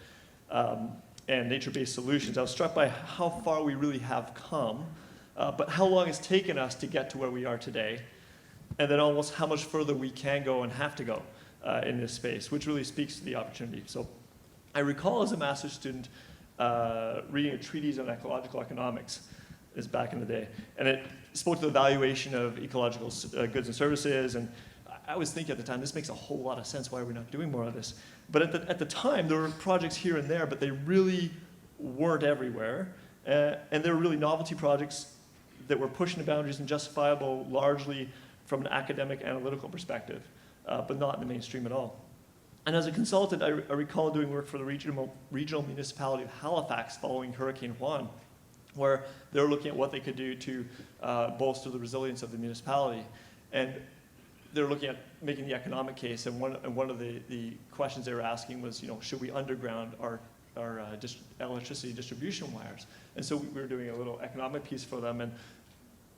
and nature-based solutions, I was struck by how far we really have come, but how long it's taken us to get to where we are today, and then almost how much further we can go and have to go in this space, which really speaks to the opportunity. So I recall as a master's student reading a treatise on ecological economics is back in the day, and it spoke to the valuation of ecological goods and services, and I was thinking at the time, this makes a whole lot of sense. Why are we not doing more of this? But at the time, there were projects here and there, but they really weren't everywhere, and they were really novelty projects that were pushing the boundaries and justifiable largely from an academic analytical perspective, but not in the mainstream at all. And as a consultant, I recall doing work for the regional municipality of Halifax following Hurricane Juan, where they were looking at what they could do to bolster the resilience of the municipality. And they were looking at making the economic case, and one of the questions they were asking was, should we underground our electricity distribution wires? And so we were doing a little economic piece for them, and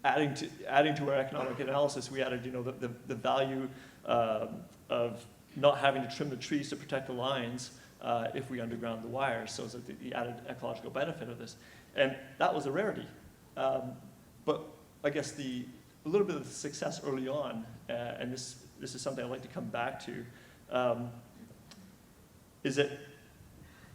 adding to our economic analysis, we added, the value of not having to trim the trees to protect the lines if we underground the wires, so that the added ecological benefit of this. And that was a rarity. But I guess a little bit of the success early on, and this is something I'd like to come back to, is that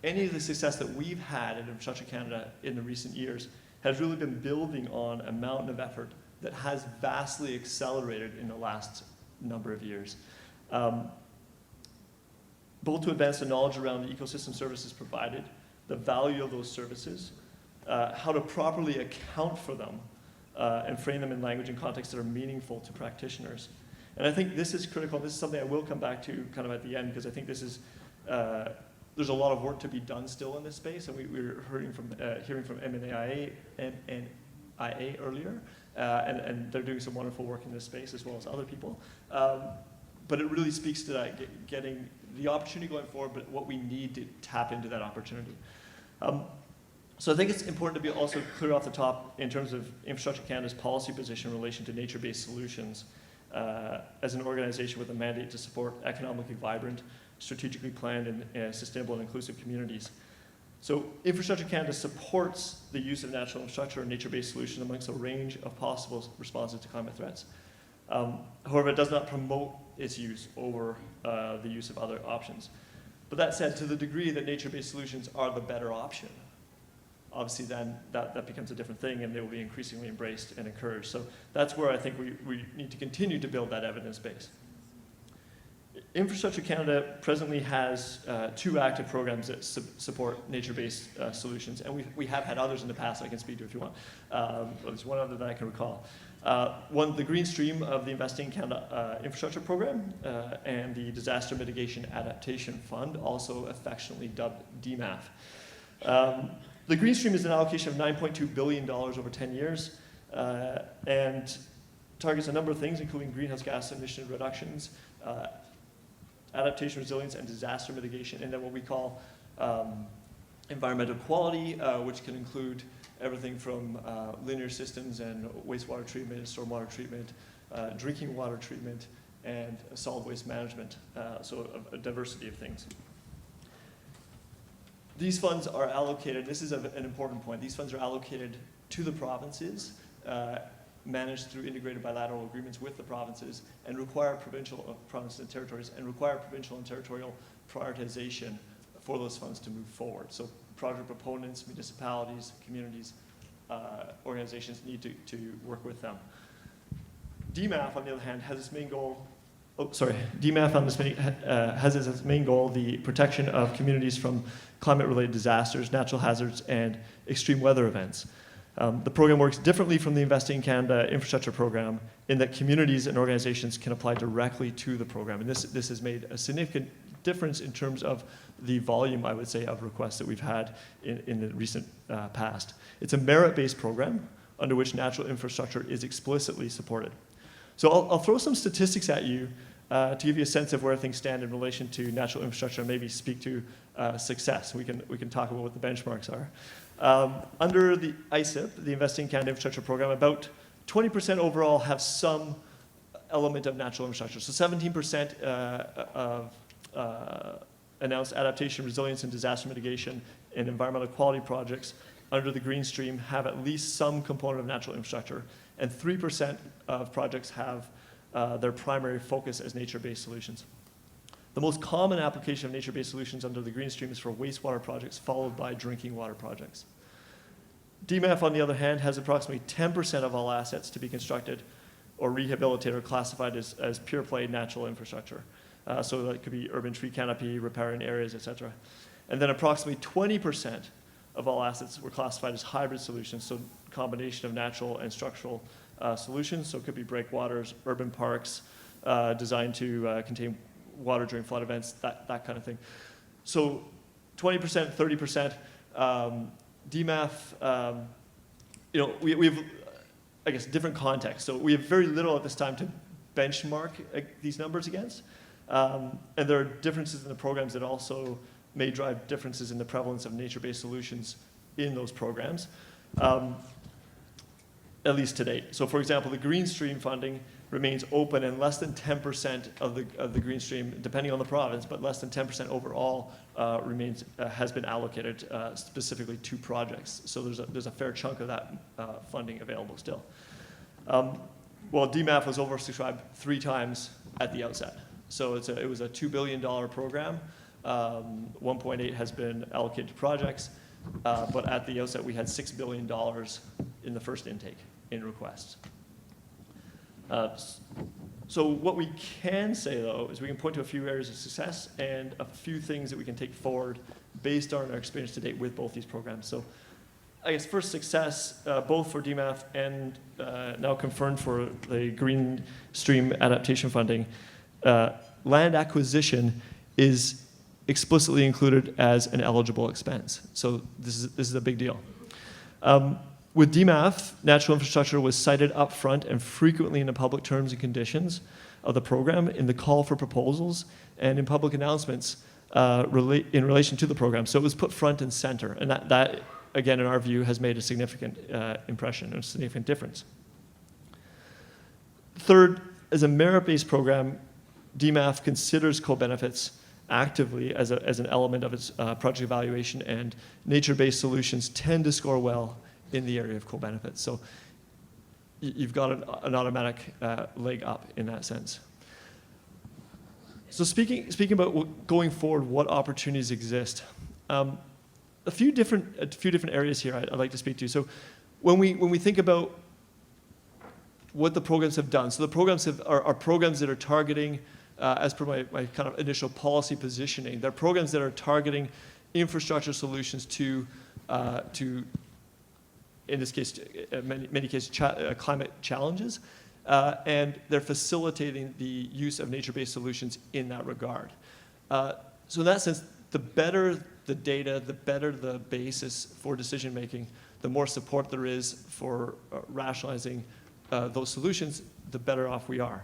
any of the success that we've had in Infrastructure Canada in the recent years has really been building on a mountain of effort that has vastly accelerated in the last number of years. Both to advance the knowledge around the ecosystem services provided, the value of those services, how to properly account for them, and frame them in language and context that are meaningful to practitioners. And I think this is critical. This is something I will come back to kind of at the end, because I think this is, there's a lot of work to be done still in this space, and we were hearing from MNIA earlier, and they're doing some wonderful work in this space as well as other people. But it really speaks to that, getting the opportunity going forward, but what we need to tap into that opportunity. So I think it's important to be also clear off the top in terms of Infrastructure Canada's policy position in relation to nature-based solutions as an organization with a mandate to support economically vibrant, strategically planned, and sustainable and inclusive communities. So Infrastructure Canada supports the use of natural infrastructure and nature-based solutions amongst a range of possible responses to climate threats. However, it does not promote its use over the use of other options. But that said, to the degree that nature-based solutions are the better option, obviously then that becomes a different thing, and they will be increasingly embraced and encouraged. So that's where I think we need to continue to build that evidence base. Infrastructure Canada presently has 2 active programs that support nature-based solutions, and we have had others in the past I can speak to if you want. There's one other that I can recall. One, the Green Stream of the Investing in Canada Infrastructure Program, and the Disaster Mitigation Adaptation Fund, also affectionately dubbed DMAP. The Green Stream is an allocation of $9.2 billion over 10 years, and targets a number of things, including greenhouse gas emission reductions, adaptation, resilience, and disaster mitigation, and then what we call environmental quality, which can include everything from linear systems and wastewater treatment, stormwater treatment, drinking water treatment, and solid waste management, so a diversity of things. These funds are allocated, this is an important point, these funds are allocated to the provinces, managed through integrated bilateral agreements with the provinces, and require provinces and territories, and require provincial and territorial prioritization for those funds to move forward. So project proponents, municipalities, communities, organizations need to work with them. DMAP, on the other hand, has its main goal, DMAP has as its main goal the protection of communities from climate-related disasters, natural hazards, and extreme weather events. The program works differently from the Investing in Canada Infrastructure Program in that communities and organizations can apply directly to the program. And this has made a significant difference in terms of the volume, I would say, of requests that we've had in the recent past. It's a merit-based program under which natural infrastructure is explicitly supported. So I'll throw some statistics at you to give you a sense of where things stand in relation to natural infrastructure and maybe speak to success. We can talk about what the benchmarks are. Under the ICIP, the Investing in Canada Infrastructure Program, about 20% overall have some element of natural infrastructure. So 17% of announced adaptation, resilience, and disaster mitigation and environmental quality projects under the Green Stream have at least some component of natural infrastructure, and 3% of projects have their primary focus as nature-based solutions. The most common application of nature-based solutions under the Green Stream is for wastewater projects, followed by drinking water projects. DMAP, on the other hand, has approximately 10% of all assets to be constructed or rehabilitated or classified as pure-play natural infrastructure. So that could be urban tree canopy, riparian areas, et cetera. And then approximately 20% of all assets were classified as hybrid solutions, so combination of natural and structural solutions. So it could be breakwaters, urban parks, designed to contain water during flood events, that kind of thing. So 20%, 30%, DMAP, we have, I guess, different contexts. So we have very little at this time to benchmark these numbers against. And there are differences in the programs that also may drive differences in the prevalence of nature-based solutions in those programs, at least to date. So for example, the Green Stream funding remains open, and less than 10% of the Green Stream, depending on the province, but less than 10% overall has been allocated specifically to projects. So there's a fair chunk of that funding available still. Well, DMAP was oversubscribed 3 times at the outset. So it was a $2 billion program. 1.8 has been allocated to projects, but at the outset we had $6 billion in the first intake in requests. So what we can say, though, is we can point to a few areas of success and a few things that we can take forward based on our experience to date with both these programs. So I guess first success, both for DMAP and now confirmed for the Green Stream adaptation funding, land acquisition is explicitly included as an eligible expense. So this is a big deal. With DMAP, natural infrastructure was cited up front and frequently in the public terms and conditions of the program, in the call for proposals, and in public announcements in relation to the program. So it was put front and center, and that again, in our view, has made a significant impression and a significant difference. Third, as a merit-based program, DMAP considers co-benefits actively as an element of its project evaluation, and nature-based solutions tend to score well in the area of co-benefits. So you've got an automatic leg up in that sense. So speaking about going forward, what opportunities exist? A few different areas here I'd like to speak to. So when we think about what the programs have done, so the programs are programs that are targeting, as per my kind of initial policy positioning, they're programs that are targeting infrastructure solutions to in this case, many cases, climate challenges, and they're facilitating the use of nature-based solutions in that regard. So in that sense, the better the data, the better the basis for decision-making, the more support there is for rationalizing those solutions, the better off we are.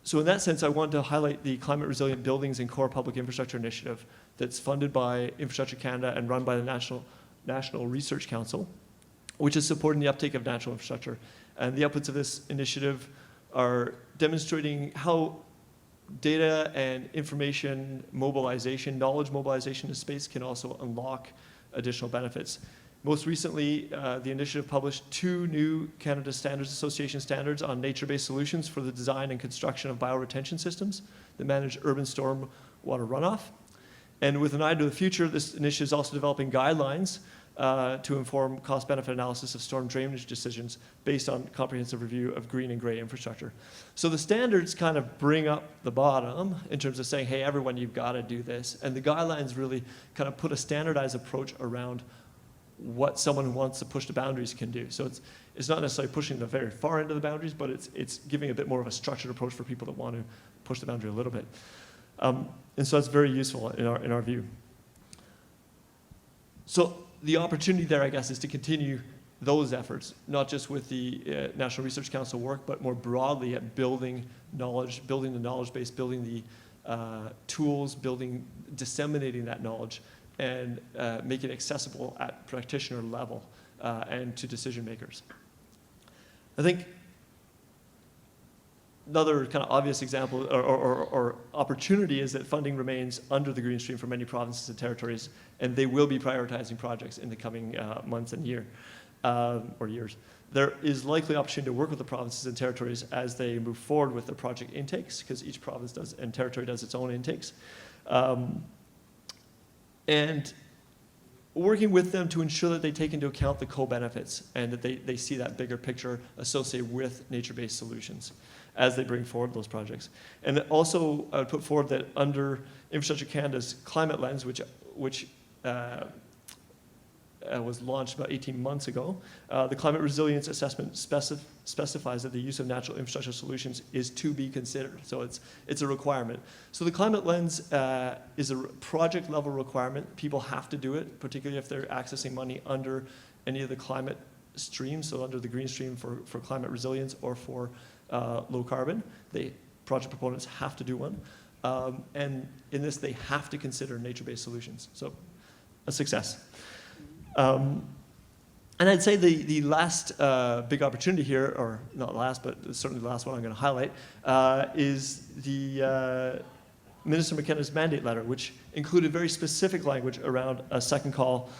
So in that sense, I wanted to highlight the Climate Resilient Buildings and Core Public Infrastructure Initiative that's funded by Infrastructure Canada and run by the National Research Council, which is supporting the uptake of natural infrastructure. And the outputs of this initiative are demonstrating how data and information mobilization, knowledge mobilization in space can also unlock additional benefits. Most recently, the initiative published 2 new Canada Standards Association standards on nature-based solutions for the design and construction of bioretention systems that manage urban storm water runoff. And with an eye to the future, this initiative is also developing guidelines to inform cost-benefit analysis of storm drainage decisions based on comprehensive review of green and gray infrastructure. So the standards kind of bring up the bottom in terms of saying, hey, everyone, you've got to do this. And the guidelines really kind of put a standardized approach around what someone who wants to push the boundaries can do. So it's not necessarily pushing the very far end of the boundaries, but it's giving a bit more of a structured approach for people that want to push the boundary a little bit. And so that's very useful in our view. So the opportunity there, I guess, is to continue those efforts, not just with the National Research Council work, but more broadly at building knowledge, building the knowledge base, building the tools, disseminating that knowledge, and making it accessible at practitioner level and to decision makers. I think another kind of obvious example or opportunity is that funding remains under the green stream for many provinces and territories, and they will be prioritizing projects in the coming months and years. There is likely opportunity to work with the provinces and territories as they move forward with their project intakes, because each province and territory does its own intakes. And working with them to ensure that they take into account the co-benefits and that they see that bigger picture associated with nature-based solutions as they bring forward those projects. And also, I would put forward that under Infrastructure Canada's climate lens, which was launched about 18 months ago, the climate resilience assessment specifies that the use of natural infrastructure solutions is to be considered. So it's a requirement. So the climate lens is a project level requirement. People have to do it, particularly if they're accessing money under any of the climate streams, so under the green stream for climate resilience or for low carbon. Project proponents have to do one. And in this, they have to consider nature-based solutions. So a success. And I'd say the last big opportunity here, or not last, but certainly the last one I'm going to highlight, is the Minister McKenna's mandate letter, which included very specific language around a second call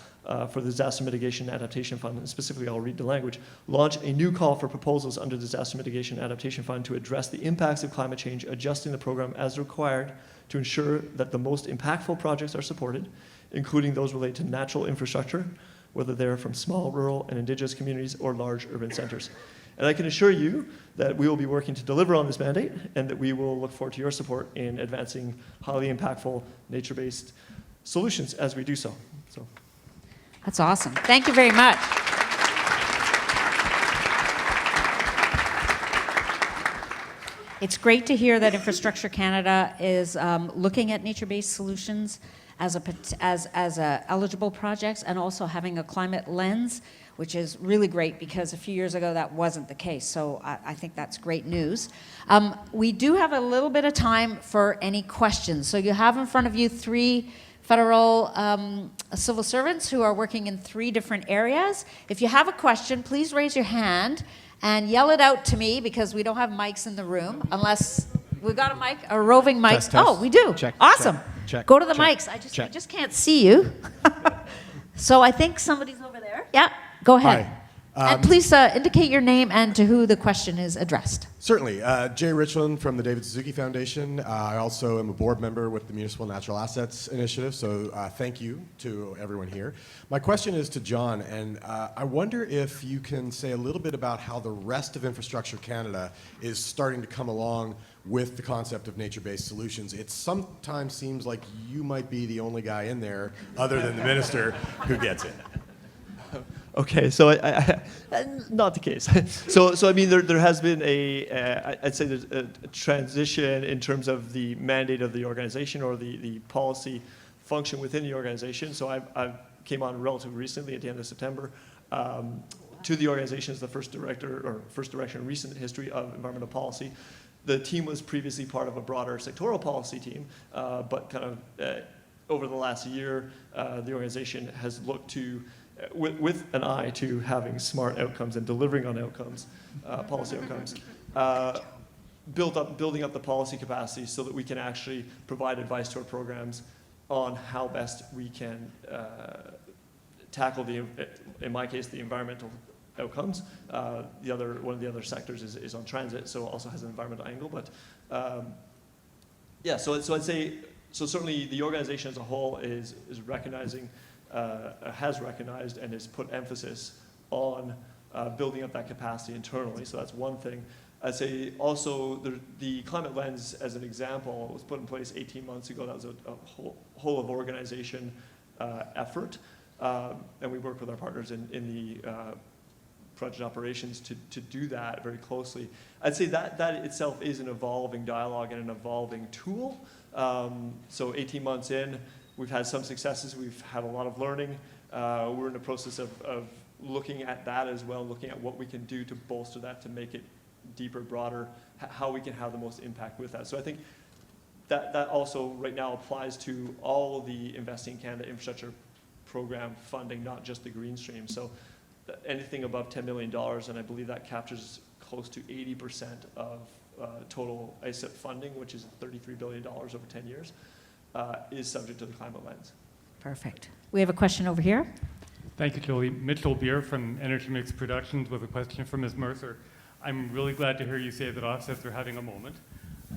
for the Disaster Mitigation Adaptation Fund, and specifically I'll read the language, launch a new call for proposals under the Disaster Mitigation Adaptation Fund to address the impacts of climate change, adjusting the program as required to ensure that the most impactful projects are supported, including those related to natural infrastructure, whether they're from small, rural, and indigenous communities or large urban centers. And I can assure you that we will be working to deliver on this mandate and that we will look forward to your support in advancing highly impactful nature-based solutions as we do so. That's awesome. Thank you very much. It's great to hear that Infrastructure Canada is looking at nature-based solutions as eligible projects and also having a climate lens, which is really great because a few years ago that wasn't the case. So I think that's great news. We do have a little bit of time for any questions. So you have in front of you 3 federal civil servants who are working in 3 different areas. If you have a question, please raise your hand and yell it out to me because we don't have mics in the room unless... We got a mic, a roving mic. Test, test. Oh, we do. Check, Awesome. check, Go to the check, mics. I check. just can't see you. So I think somebody's over there. Yeah, go ahead. Hi. And please indicate your name and to who the question is addressed. Certainly. Jay Richland from the David Suzuki Foundation. I also am a board member with the Municipal Natural Assets Initiative, so thank you to everyone here. My question is to John, and I wonder if you can say a little bit about how the rest of Infrastructure Canada is starting to come along with the concept of nature-based solutions. It sometimes seems like you might be the only guy in there, other than the minister, who gets it. Okay, so not the case. So I mean, there has been I'd say there's a transition in terms of the mandate of the organization or the policy function within the organization. So I came on relatively recently at the end of September to the organization as the first director in recent history of environmental policy. The team was previously part of a broader sectoral policy team, but kind of over the last year, the organization has looked to with an eye to having smart outcomes and delivering on outcomes, policy outcomes, building up the policy capacity so that we can actually provide advice to our programs on how best we can tackle in my case, the environmental outcomes. One of the other sectors is on transit, so it also has an environmental angle. But yeah, so I'd say, so certainly the organization as a whole is recognizing, has recognized and has put emphasis on building up that capacity internally. So that's one thing. I'd say also the climate lens, as an example, was put in place 18 months ago. That was a whole of organization effort. And we work with our partners in the project operations to do that very closely. I'd say that itself is an evolving dialogue and an evolving tool. So 18 months in, we've had some successes. We've had a lot of learning. We're in the process of looking at that as well, looking at what we can do to bolster that, to make it deeper, broader, how we can have the most impact with that. So I think that also right now applies to all the Investing in Canada infrastructure program funding, not just the green stream. So anything above $10 million, and I believe that captures close to 80% of total ISIP funding, which is $33 billion over 10 years, is subject to the climate lens. Perfect. We have a question over here. Thank you, Julie. Mitchell Beer from Energy Mix Productions with a question for Ms. Mercer. I'm really glad to hear you say that offsets are having a moment.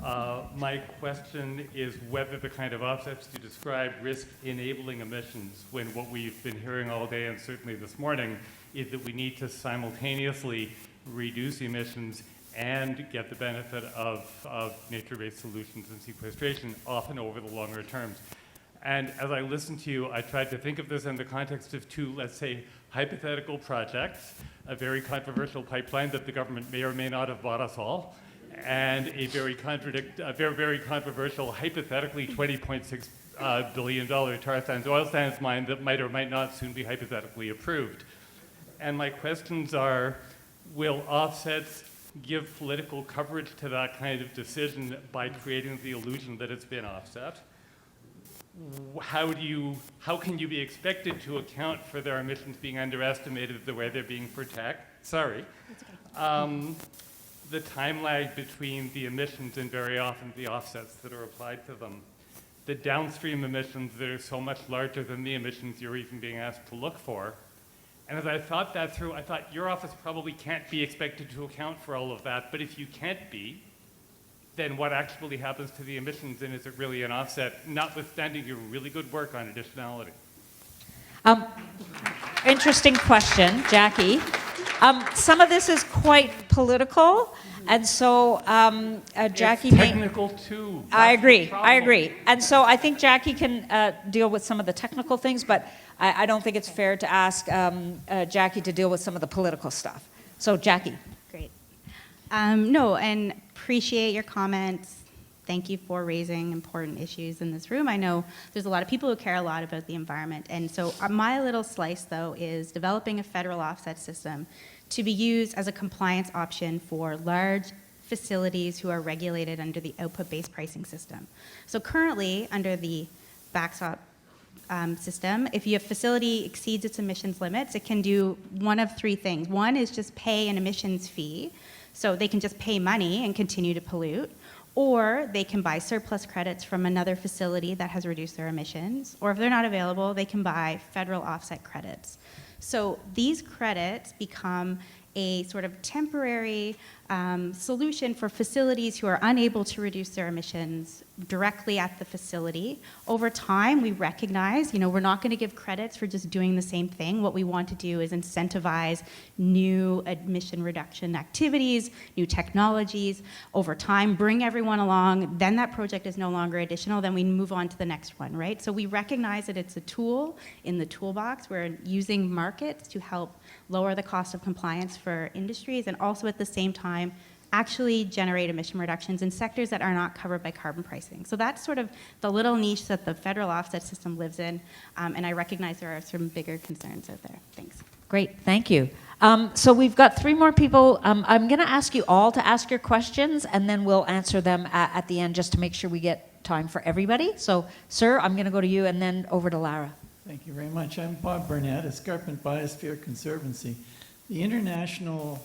My question is whether the kind of offsets you describe risk enabling emissions, when what we've been hearing all day and certainly this morning is that we need to simultaneously reduce emissions and get the benefit of nature-based solutions and sequestration, often over the longer terms. And as I listened to you, I tried to think of this in the context of two, let's say, hypothetical projects, a very controversial pipeline that the government may or may not have bought us all, and a very controversial, hypothetically $20.6 billion tar sands oil sands mine that might or might not soon be hypothetically approved. And my questions are, will offsets give political coverage to that kind of decision by creating the illusion that it's been offset? How can you be expected to account for their emissions being underestimated the way they're being the time lag between the emissions and very often the offsets that are applied to them, the downstream emissions that are so much larger than the emissions you're even being asked to look for. And as I thought that through, I thought your office probably can't be expected to account for all of that, but if you can't be, then what actually happens to the emissions, and is it really an offset, notwithstanding your really good work on additionality? Interesting question, Jackie. Some of this is quite political, and so Jackie it's may... technical too. I agree. And so I think Jackie can deal with some of the technical things, but I don't think it's fair to ask Jackie to deal with some of the political stuff. So Jackie. Great. No, and appreciate your comments. Thank you for raising important issues in this room. I know there's a lot of people who care a lot about the environment. And so my little slice, though, is developing a federal offset system to be used as a compliance option for large facilities who are regulated under the output-based pricing system. So currently, under the backstop system, if your facility exceeds its emissions limits, it can do one of three things. One is just pay an emissions fee, so they can just pay money and continue to pollute. or they can buy surplus credits from another facility that has reduced their emissions, or if they're not available, they can buy federal offset credits. So these credits become a sort of temporary solution for facilities who are unable to reduce their emissions directly at the facility. Over time, we recognize, we're not going to give credits for just doing the same thing. What we want to do is incentivize new emission reduction activities, new technologies. Over time, bring everyone along. Then that project is no longer additional. Then we move on to the next one, right? So we recognize that it's a tool in the toolbox. We're using markets to help lower the cost of compliance for industries, and also at the same time actually generate emission reductions in sectors that are not covered by carbon pricing. So that's sort of the little niche that the federal offset system lives in, and I recognize there are some bigger concerns out there. Thanks. Great, thank you. So we've got 3 more people. I'm going to ask you all to ask your questions, and then we'll answer them at the end just to make sure we get time for everybody. So, sir, I'm going to go to you and then over to Lara. Thank you very much. I'm Bob Burnett, Escarpment Biosphere Conservancy. The International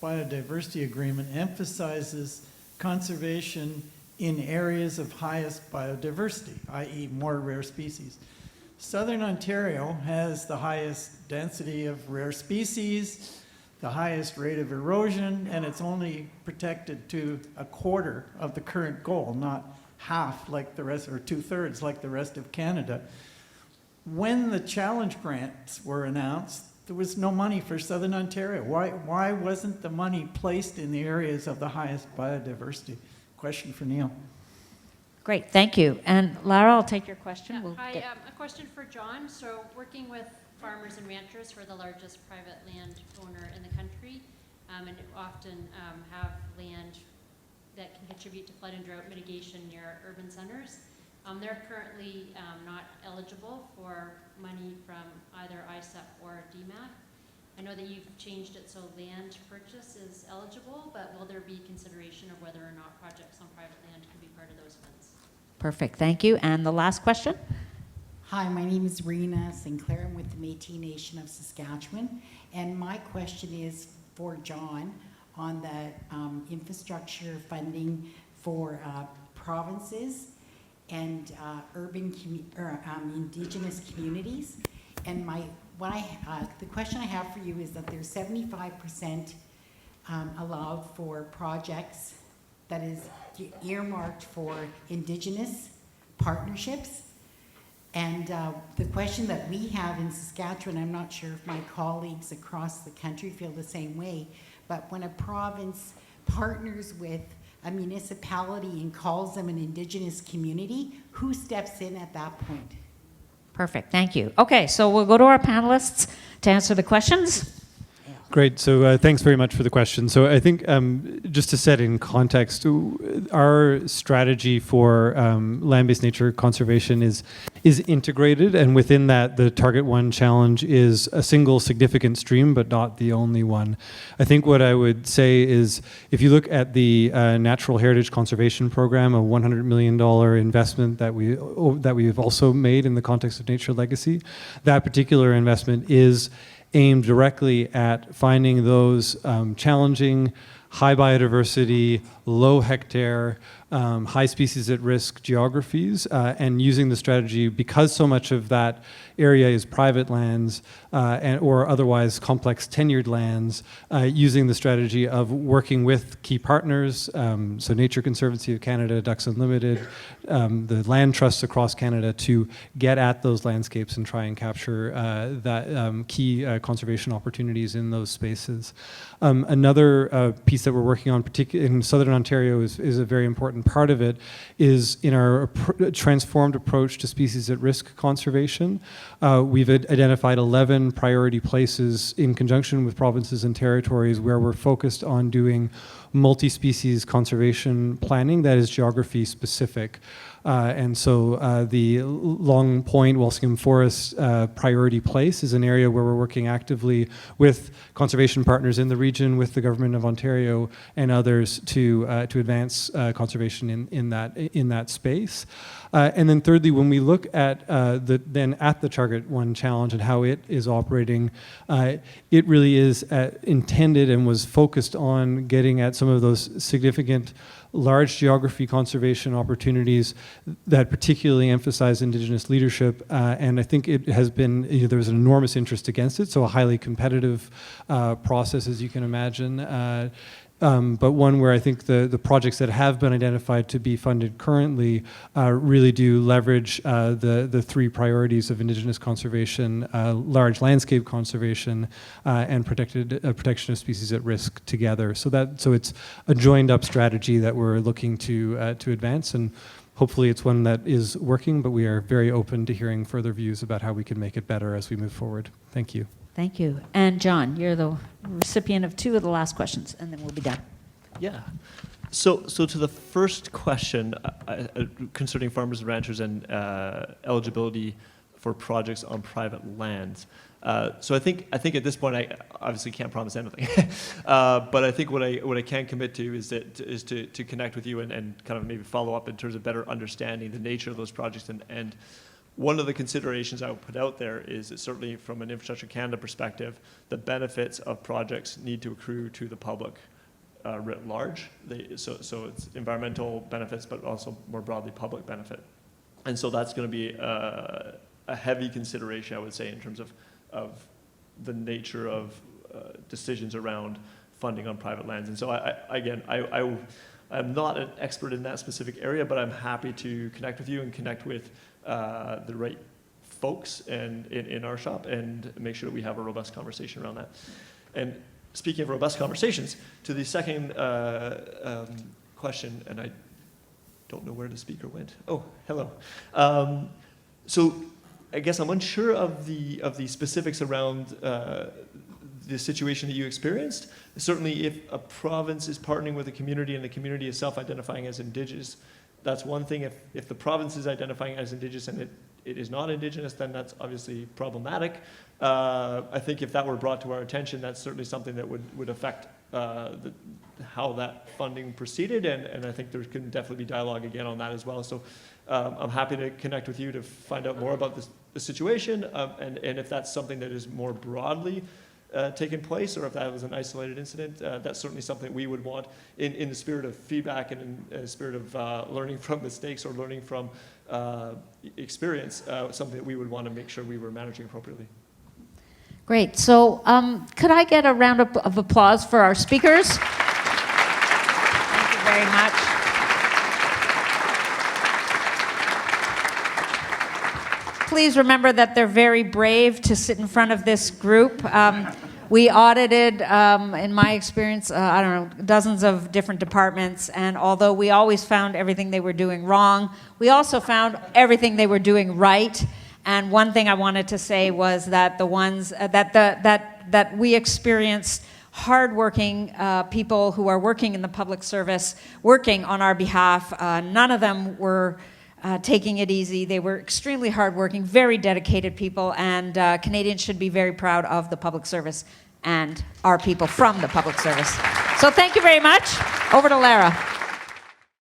Biodiversity Agreement emphasizes conservation in areas of highest biodiversity, i.e. more rare species. Southern Ontario has the highest density of rare species, the highest rate of erosion, and it's only protected to a quarter of the current goal, not half like the rest, or 2/3 like the rest of Canada. When the challenge grants were announced, there was no money for Southern Ontario. Why wasn't the money placed in the areas of the highest biodiversity? Question for Niall. Great, thank you. And Lara, I'll take your question. We'll Hi, get- a question for John. So working with farmers and ranchers, we're the largest private land owner in the country, and often have land that can contribute to flood and drought mitigation near urban centers. They're currently not eligible for money from either ISEP or DMAP. I know that you've changed it so land purchase is eligible, but will there be consideration of whether or not projects on private land can be part of those funds? Perfect, thank you. And the last question? Hi, my name is Rena Sinclair. I'm with the Métis Nation of Saskatchewan. And my question is for John on the infrastructure funding for provinces and Indigenous communities. And the question I have for you is that there's 75% allowed for projects that is earmarked for Indigenous partnerships. And the question that we have in Saskatchewan, I'm not sure if my colleagues across the country feel the same way, but when a province partners with a municipality and calls them an Indigenous community, who steps in at that point? Perfect, thank you. Okay, so we'll go to our panelists to answer the questions. Great. So thanks very much for the question. So I think just to set in context, our strategy for land-based nature conservation is integrated, and within that, the Target 1 challenge is a single significant stream, but not the only one. I think what I would say is, if you look at the Natural Heritage Conservation Program, a $100 million investment that we've also made in the context of Nature Legacy, that particular investment is aimed directly at finding those challenging, high biodiversity, low hectare, high species at risk geographies, and using the strategy, because so much of that area is private lands or otherwise complex tenured lands, using the strategy of working with key partners, so Nature Conservancy of Canada, Ducks Unlimited, the land trusts across Canada, to get at those landscapes and try and capture that key conservation opportunities in those spaces. Another piece that we're working on, particularly in Southern Ontario, is a very important part of it, is in our transformed approach to species at risk conservation. We've identified 11 priority places in conjunction with provinces and territories where we're focused on doing multi-species conservation planning that is geography specific. And so the Long Point Walsingham Forest priority place is an area where we're working actively with conservation partners in the region, with the Government of Ontario and others to advance conservation in that space. And then thirdly, when we look at the Target 1 challenge and how it is operating, it really is intended and was focused on getting at some of those significant large geography conservation opportunities that particularly emphasize Indigenous leadership. And I think it has been, there was an enormous interest against it, so a highly competitive process, as you can imagine. But one where I think the projects that have been identified to be funded currently really do leverage the three priorities of Indigenous conservation, large landscape conservation, and protection of species at risk together. So it's a joined up strategy that we're looking to advance, and hopefully it's one that is working, but we are very open to hearing further views about how we can make it better as we move forward. Thank you. Thank you. And John, you're the recipient of 2 of the last questions, and then we'll be done. Yeah. So to the first question concerning farmers and ranchers and eligibility for projects on private lands. So I think at this point I obviously can't promise anything, but I think what I can commit to is to connect with you and kind of maybe follow up in terms of better understanding the nature of those projects and one of the considerations I would put out there is that certainly from an Infrastructure Canada perspective, the benefits of projects need to accrue to the public writ large. So it's environmental benefits, but also more broadly public benefit. And so that's going to be a heavy consideration, I would say, in terms of the nature of decisions around funding on private lands. And so I'm not an expert in that specific area, but I'm happy to connect with you and connect with the right folks and in our shop and make sure that we have a robust conversation around that. And speaking of robust conversations, to the second question, and I don't know where the speaker went. Oh, hello. So I guess I'm unsure of the specifics around the situation that you experienced. Certainly if a province is partnering with a community and the community is self-identifying as Indigenous, that's one thing. If the province is identifying as Indigenous and it is not Indigenous, then that's obviously problematic. I think if that were brought to our attention, that's certainly something that would affect how that funding proceeded, and I think there can definitely be dialogue again on that as well. So I'm happy to connect with you to find out more about the situation, and if that's something that is more broadly taken place, or if that was an isolated incident, that's certainly something we would want in the spirit of feedback and in the spirit of learning from mistakes or learning from experience, something that we would want to make sure we were managing appropriately. Great. So could I get a round of applause for our speakers? Thank you very much. Please remember that they're very brave to sit in front of this group. We audited, in my experience, I don't know, dozens of different departments, and although we always found everything they were doing wrong, we also found everything they were doing right. And one thing I wanted to say was that the ones that we experienced hardworking people who are working in the public service, working on our behalf, none of them were taking it easy. They were extremely hardworking, very dedicated people, and Canadians should be very proud of the public service and our people from the public service. So thank you very much. Over to Lara.